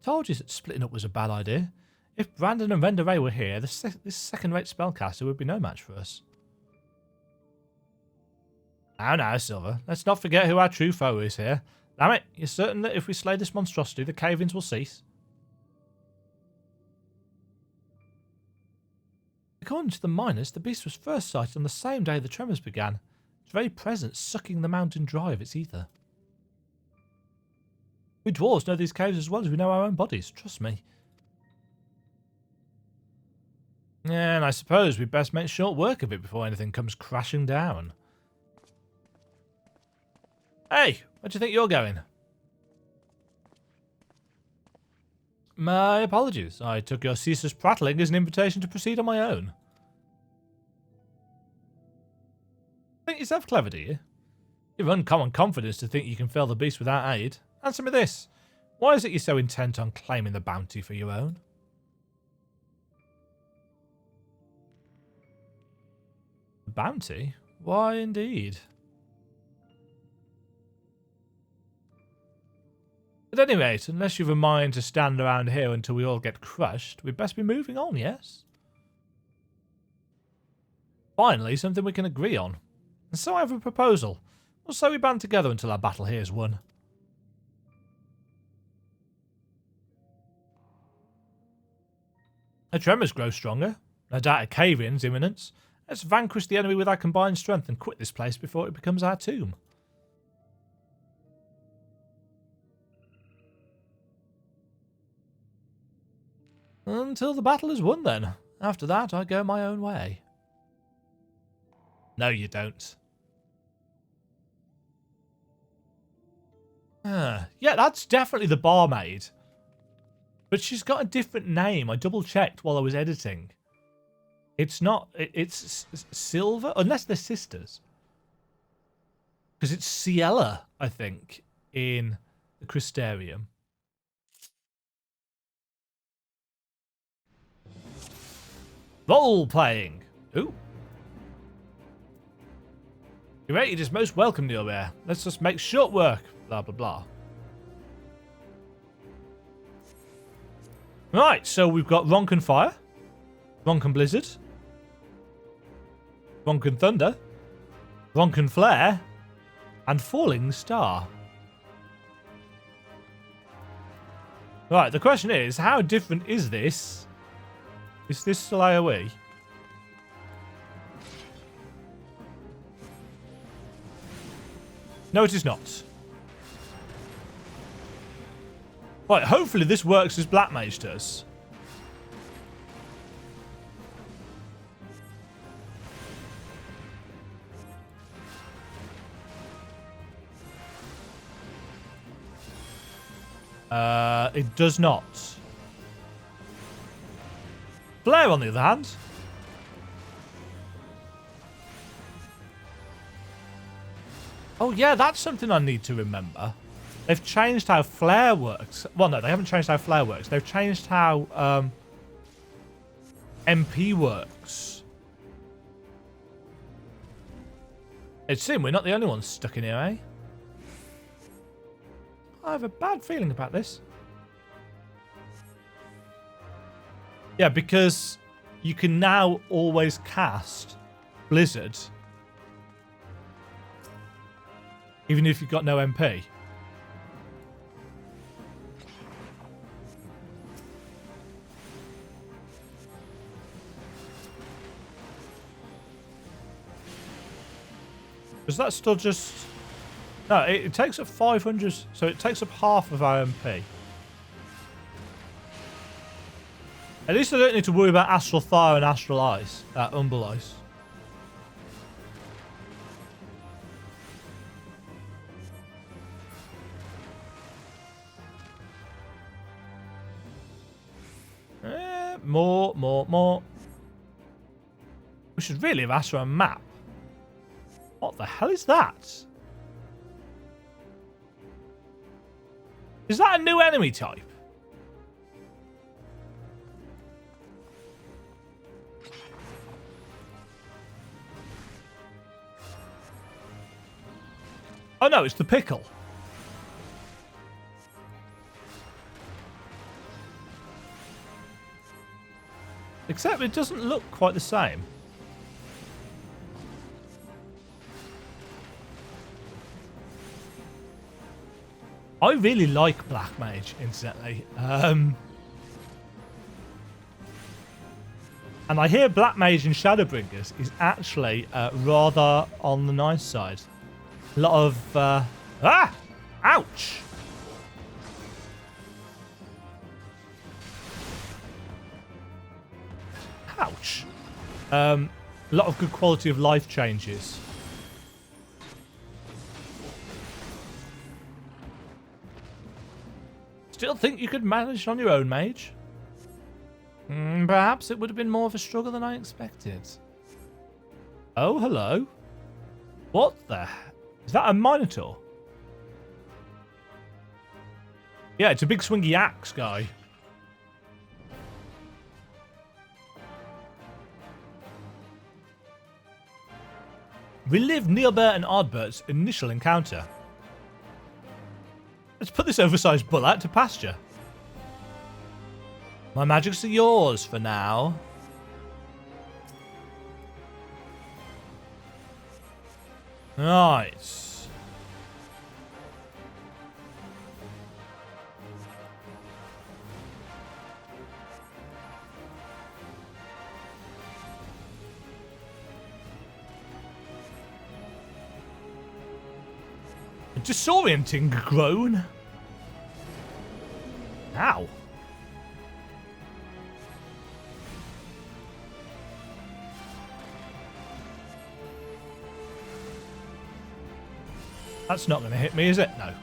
told you that splitting up was a bad idea. If Brandon and Renderay were here, this second-rate spellcaster would be no match for us. Now, Silver. Let's not forget who our true foe is here. Damn it, you're certain that if we slay this monstrosity, the cave-ins will cease? According to the miners, the beast was first sighted on the same day the tremors began. Its very presence sucking the mountain dry of its ether. We dwarves know these caves as well as we know our own bodies, trust me. And I suppose we'd best make short work of it before anything comes crashing down. Hey, where do you think you're going? My apologies. I took your ceaseless prattling as an invitation to proceed on my own. Think yourself clever, do you? You've uncommon confidence to think you can fell the beast without aid. Answer me this. Why is it you're so intent on claiming the bounty for your own? The bounty? Why, indeed. At any rate, unless you've a mind to stand around here until we all get crushed, we'd best be moving on, yes? Finally, something we can agree on. And so I have a proposal. We'll say we band together until our battle here is won. The tremors grow stronger. No doubt a cave-in's imminent. Let's vanquish the enemy with our combined strength and quit this place before it becomes our tomb. Until the battle is won, then. After that, I go my own way. No, you don't. Yeah, that's definitely the barmaid. But she's got a different name. I double-checked while I was editing. It's not... It's Silver? Unless they're sisters. Because it's Ciela, I think, in the Crystarium. Role-playing. Ooh. Your rated is most welcome, Neilbear. Let's just make short work. Blah, blah, blah. Right, so we've got Ronkan Fire, Ronkan Blizzard, Ronkan Thunder, Ronkan Flare, and Falling Star. Right, the question is, how different is this? Is this still AoE? No, it is not. Right, hopefully this works as Black Mage does. It does not. Flare, on the other hand. Oh, yeah, that's something I need to remember. They've changed how Flare works. Well, no, they haven't changed how Flare works. They've changed how MP works. It seems we're not the only ones stuck in here, eh? I have a bad feeling about this. Yeah, because you can now always cast Blizzard even if you've got no MP. Is that still just... No, it takes up 500, so it takes up half of our MP. At least I don't need to worry about Astral Fire and Astral Ice, Humble Ice. More. We should really have asked for a map. What the hell is that? Is that a new enemy type? Oh no, it's the pickle. Except it doesn't look quite the same. I really like Black Mage, incidentally. And I hear Black Mage in Shadowbringers is actually rather on the nice side. A lot of... Ouch! Ouch. A lot of good quality of life changes. Still think you could manage on your own, mage? Perhaps it would have been more of a struggle than I expected. Oh, hello. What the... Is that a Minotaur? Yeah, it's a big swingy axe guy. Relive Neilbert and Oddbert's initial encounter. Let's put this oversized bull out to pasture. My magics are yours for now. Right. A disorienting groan. Ow. That's not going to hit me, is it? No.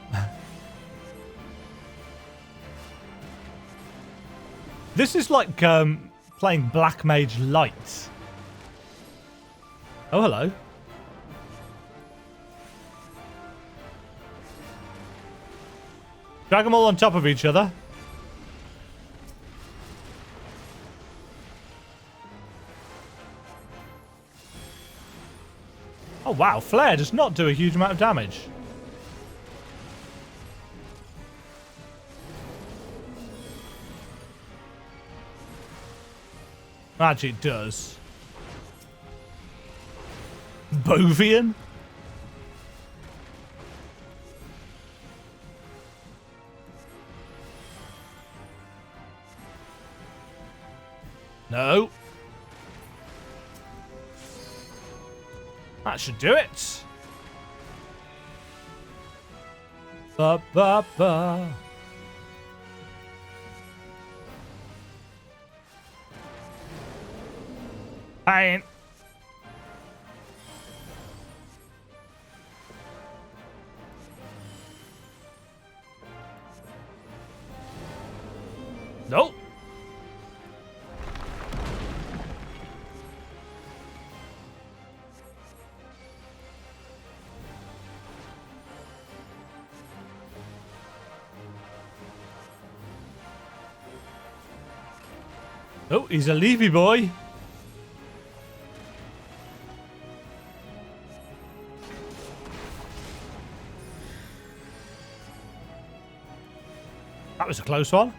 This is like playing Black Mage Light. Oh, hello. Drag them all on top of each other. Oh, wow. Flare does not do a huge amount of damage. Actually, it does. Bovian? No. That should do it. Ba ba ba. Pain. Nope. Oh, he's a Levy boy. That was a close one.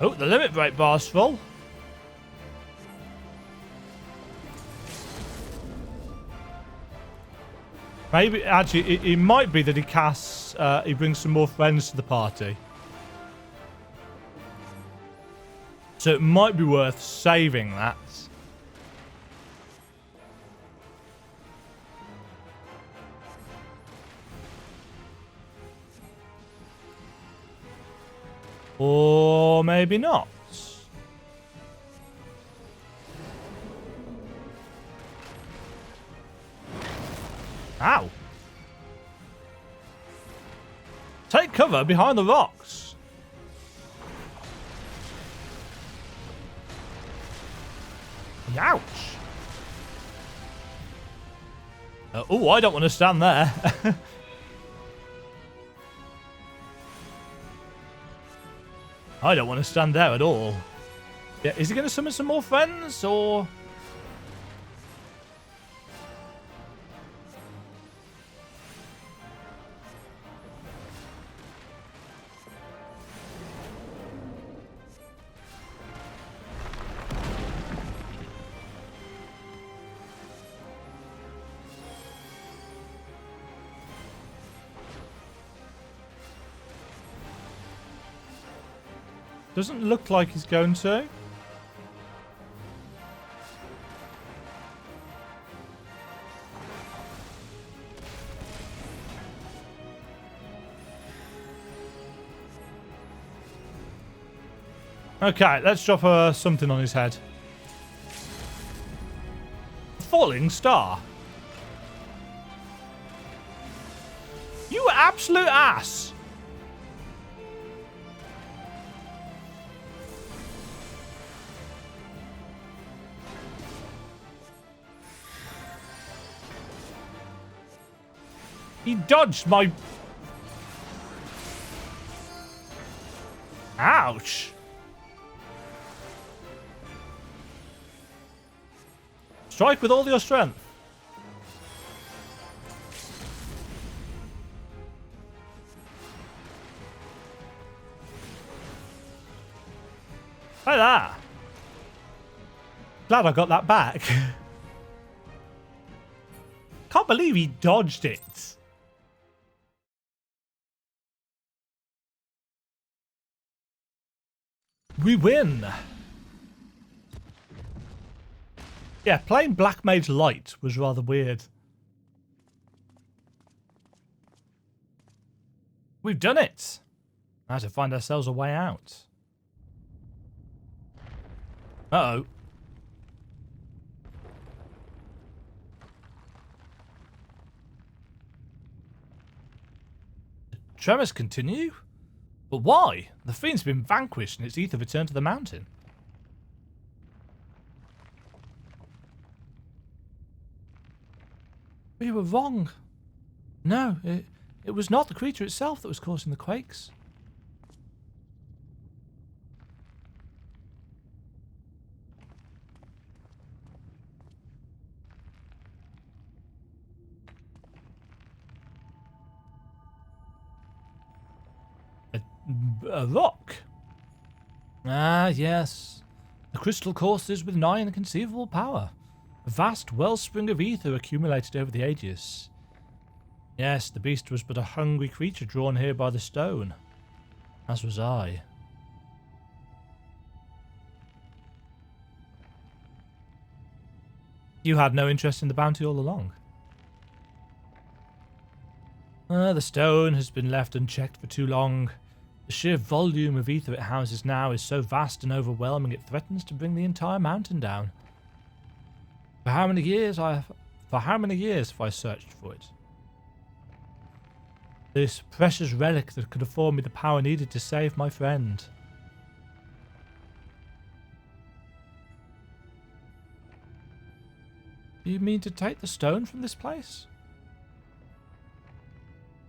Oh, the limit break bar's full. Maybe, actually, it might be that he casts, he brings some more friends to the party. So it might be worth saving that. Or maybe not. Ow. Take cover behind the rocks. Ouch. Oh, I don't want to stand there. I don't want to stand there at all. Yeah, is he going to summon some more friends, or... Doesn't look like he's going to. Okay, let's drop something on his head. Falling star. You absolute ass. He dodged my... Ouch. Strike with all your strength. Like that. Glad I got that back. Can't believe he dodged it. We win. Yeah, playing Black Mage Light was rather weird. We've done it. Now to find ourselves a way out. Uh-oh. The tremors continue? But why? The fiend's been vanquished and its ether returned to the mountain. We were wrong. No, it was not the creature itself that was causing the quakes. A rock? Ah, yes. The crystal courses with nigh inconceivable power. A vast wellspring of ether accumulated over the ages. Yes, the beast was but a hungry creature drawn here by the stone. As was I. You had no interest in the bounty all along. The stone has been left unchecked for too long. The sheer volume of ether it houses now is so vast and overwhelming it threatens to bring the entire mountain down. For how many years have I searched for it? This precious relic that could afford me the power needed to save my friend. Do you mean to take the stone from this place?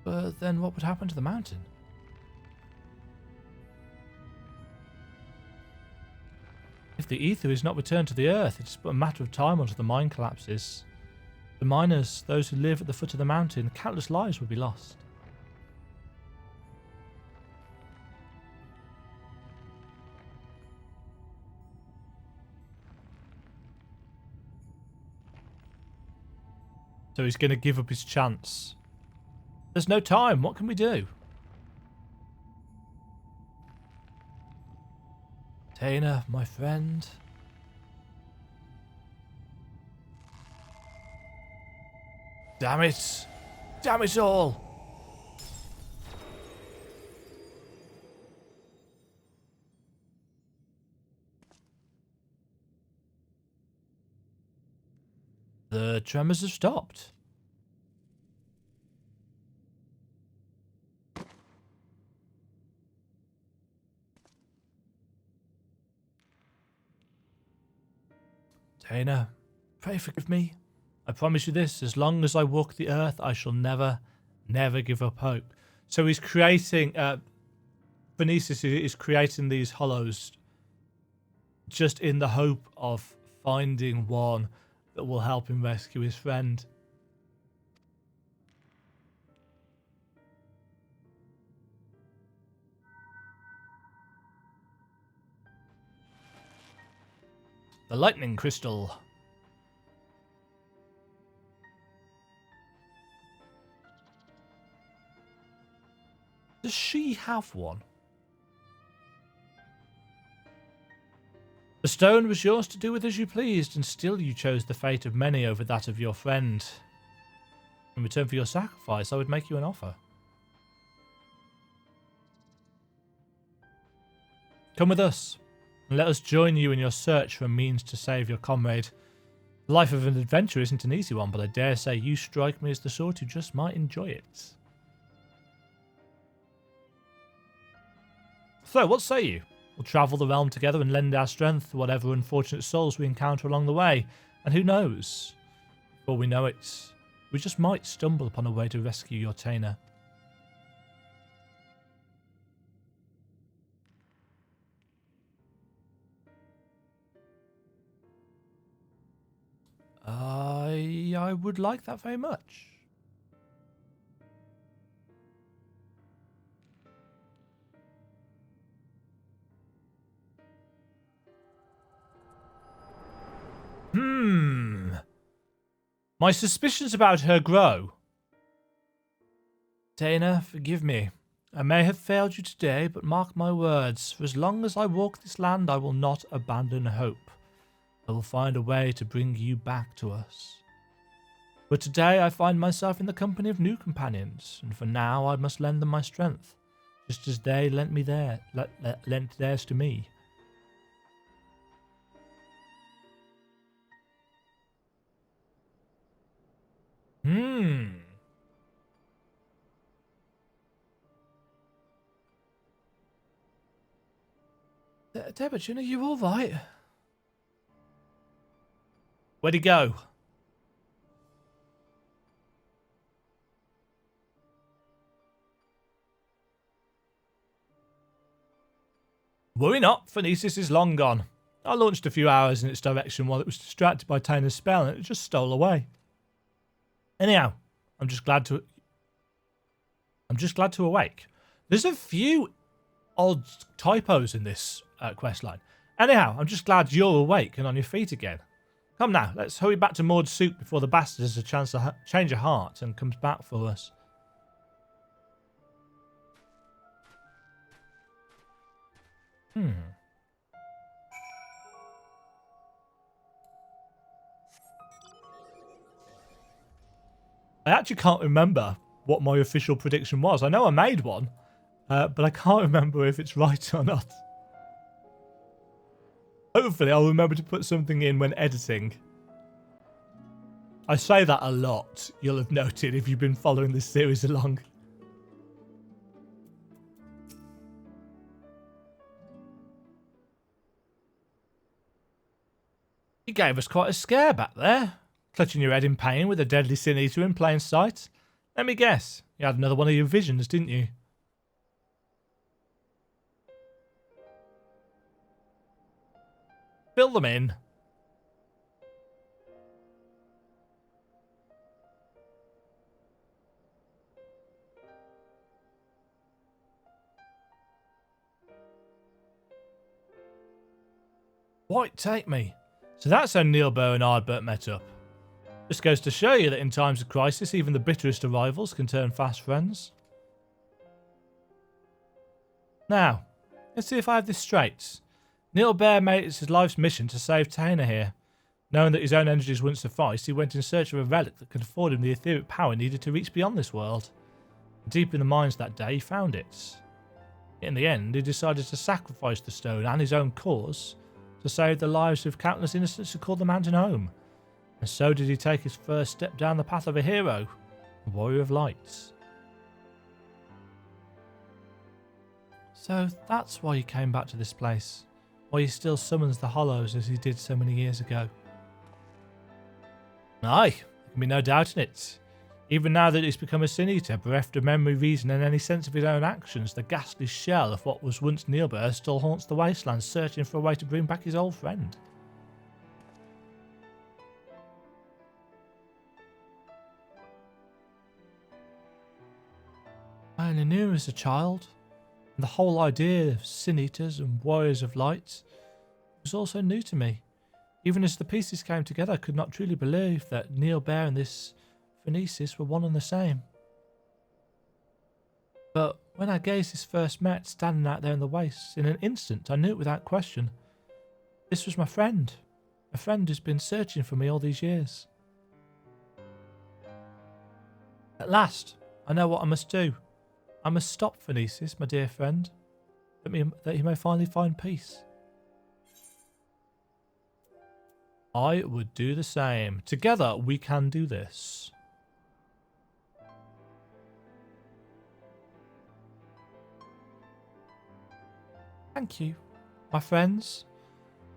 But then what would happen to the mountain? If the ether is not returned to the earth, it is but a matter of time until the mine collapses. The miners, those who live at the foot of the mountain, countless lives will be lost. So he's going to give up his chance. There's no time. What can we do? Taina, my friend. Damn it. Damn it all. The tremors have stopped. Taina, pray forgive me. I promise you this, as long as I walk the earth, I shall never, never give up hope. So he's creating, Phoenicis is creating these hollows just in the hope of finding one that will help him rescue his friend. The lightning crystal. Does she have one? The stone was yours to do with as you pleased, and still you chose the fate of many over that of your friend. In return for your sacrifice, I would make you an offer. Come with us, and let us join you in your search for a means to save your comrade. The life of an adventurer isn't an easy one, but I dare say you strike me as the sort who just might enjoy it. So, what say you? We'll travel the realm together and lend our strength to whatever unfortunate souls we encounter along the way. And who knows? Before we know it, we just might stumble upon a way to rescue your Taina. I would like that very much. My suspicions about her grow. Taina, forgive me. I may have failed you today, but mark my words, for as long as I walk this land, I will not abandon hope. I will find a way to bring you back to us. But today I find myself in the company of new companions, and for now I must lend them my strength, just as they lent theirs to me. Demajen, are you alright? Where'd he go? Worry not, Phonesis is long gone. I launched a few arrows in its direction while it was distracted by Tainer's spell and it just stole away. Anyhow, I'm just glad to awake. There's a few odd typos in this quest line. Anyhow, I'm just glad you're awake and on your feet again. Come now, let's hurry back to Maud's soup before the bastard has a chance to change her heart and comes back for us. I actually can't remember what my official prediction was. I know I made one, but I can't remember if it's right or not. Hopefully I'll remember to put something in when editing. I say that a lot, you'll have noted if you've been following this series along. You gave us quite a scare back there, clutching your head in pain with a deadly sin eater in plain sight. Let me guess, you had another one of your visions, didn't you? Fill them in. White, take me. So that's how Neilbert and Ardbert met up. This goes to show you that in times of crisis, even the bitterest of rivals can turn fast friends. Now, let's see if I have this straight. Neilbert made it his life's mission to save Tainer here. Knowing that his own energies wouldn't suffice, he went in search of a relic that could afford him the etheric power needed to reach beyond this world. Deep in the mines that day, he found it. In the end, he decided to sacrifice the stone and his own cause to save the lives of countless innocents who called the mountain home. And so did he take his first step down the path of a hero, a warrior of lights. So that's why he came back to this place, why he still summons the Hollows as he did so many years ago. Aye, there can be no doubt in it. Even now that he's become a Sin Eater, bereft of memory, reason and any sense of his own actions, the ghastly shell of what was once Neilbert still haunts the wastelands, searching for a way to bring back his old friend. I only knew him as a child, and the whole idea of Sin Eaters and Warriors of Light was also new to me. Even as the pieces came together, I could not truly believe that Neilbert and this Phonesis were one and the same. But when our gazes first met, standing out there in the wastes, in an instant I knew it without question. This was my friend, a friend who's been searching for me all these years. At last, I know what I must do. I must stop Phonesis, my dear friend, that he may finally find peace. I would do the same. Together we can do this. Thank you, my friends.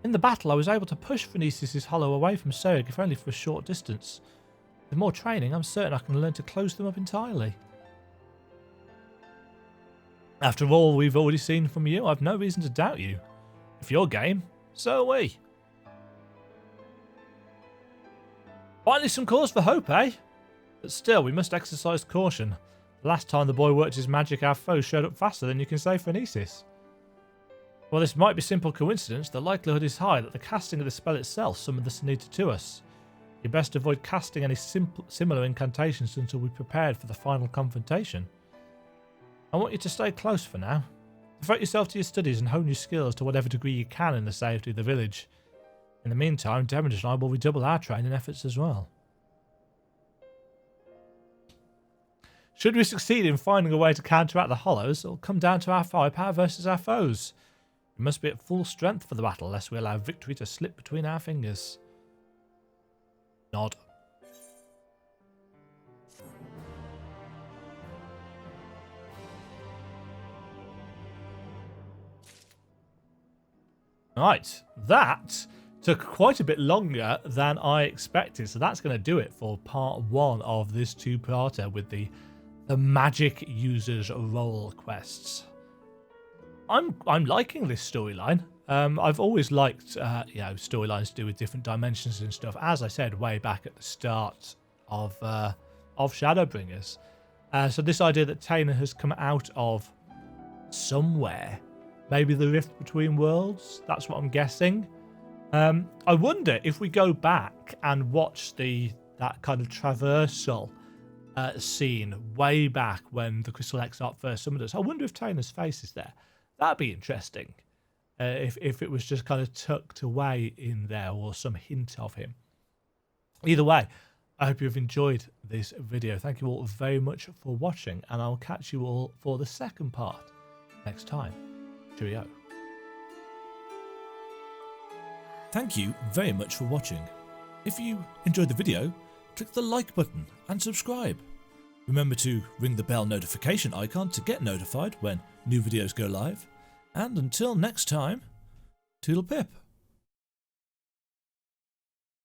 In the battle, I was able to push Phonesis' hollow away from Cerigg, if only for a short distance. With more training, I'm certain I can learn to close them up entirely. After all we've already seen from you, I've no reason to doubt you. If you're game, so are we. Finally some cause for hope, eh? But still, we must exercise caution. The last time the boy worked his magic, our foe showed up faster than you can say Phonesis. While this might be simple coincidence, the likelihood is high that the casting of the spell itself summoned the Sin Eater to us. You best avoid casting any similar incantations until we're prepared for the final confrontation. I want you to stay close for now. Devote yourself to your studies and hone your skills to whatever degree you can in the safety of the village. In the meantime, Demajen and I will redouble our training efforts as well. Should we succeed in finding a way to counteract the Hollows, it'll come down to our firepower versus our foes. We must be at full strength for the battle, lest we allow victory to slip between our fingers. Nod. Right, that took quite a bit longer than I expected, so that's going to do it for part 1 of this two-parter with the magic users role quests. I'm liking this storyline. I've always liked storylines to do with different dimensions and stuff. As I said way back at the start of Shadowbringers, so this idea that Taina has come out of somewhere, maybe the rift between worlds. That's what I'm guessing. I wonder if we go back and watch that kind of traversal scene way back when the Crystal Exarch first summoned us. I wonder if Taina's face is there. That'd be interesting. If it was just kind of tucked away in there or some hint of him. Either way, I hope you've enjoyed this video. Thank you all very much for watching, and I'll catch you all for the second part next time. Cheerio. Thank you very much for watching. If you enjoyed the video, click the like button and subscribe. Remember to ring the bell notification icon to get notified when new videos go live. And until next time, toodle pip.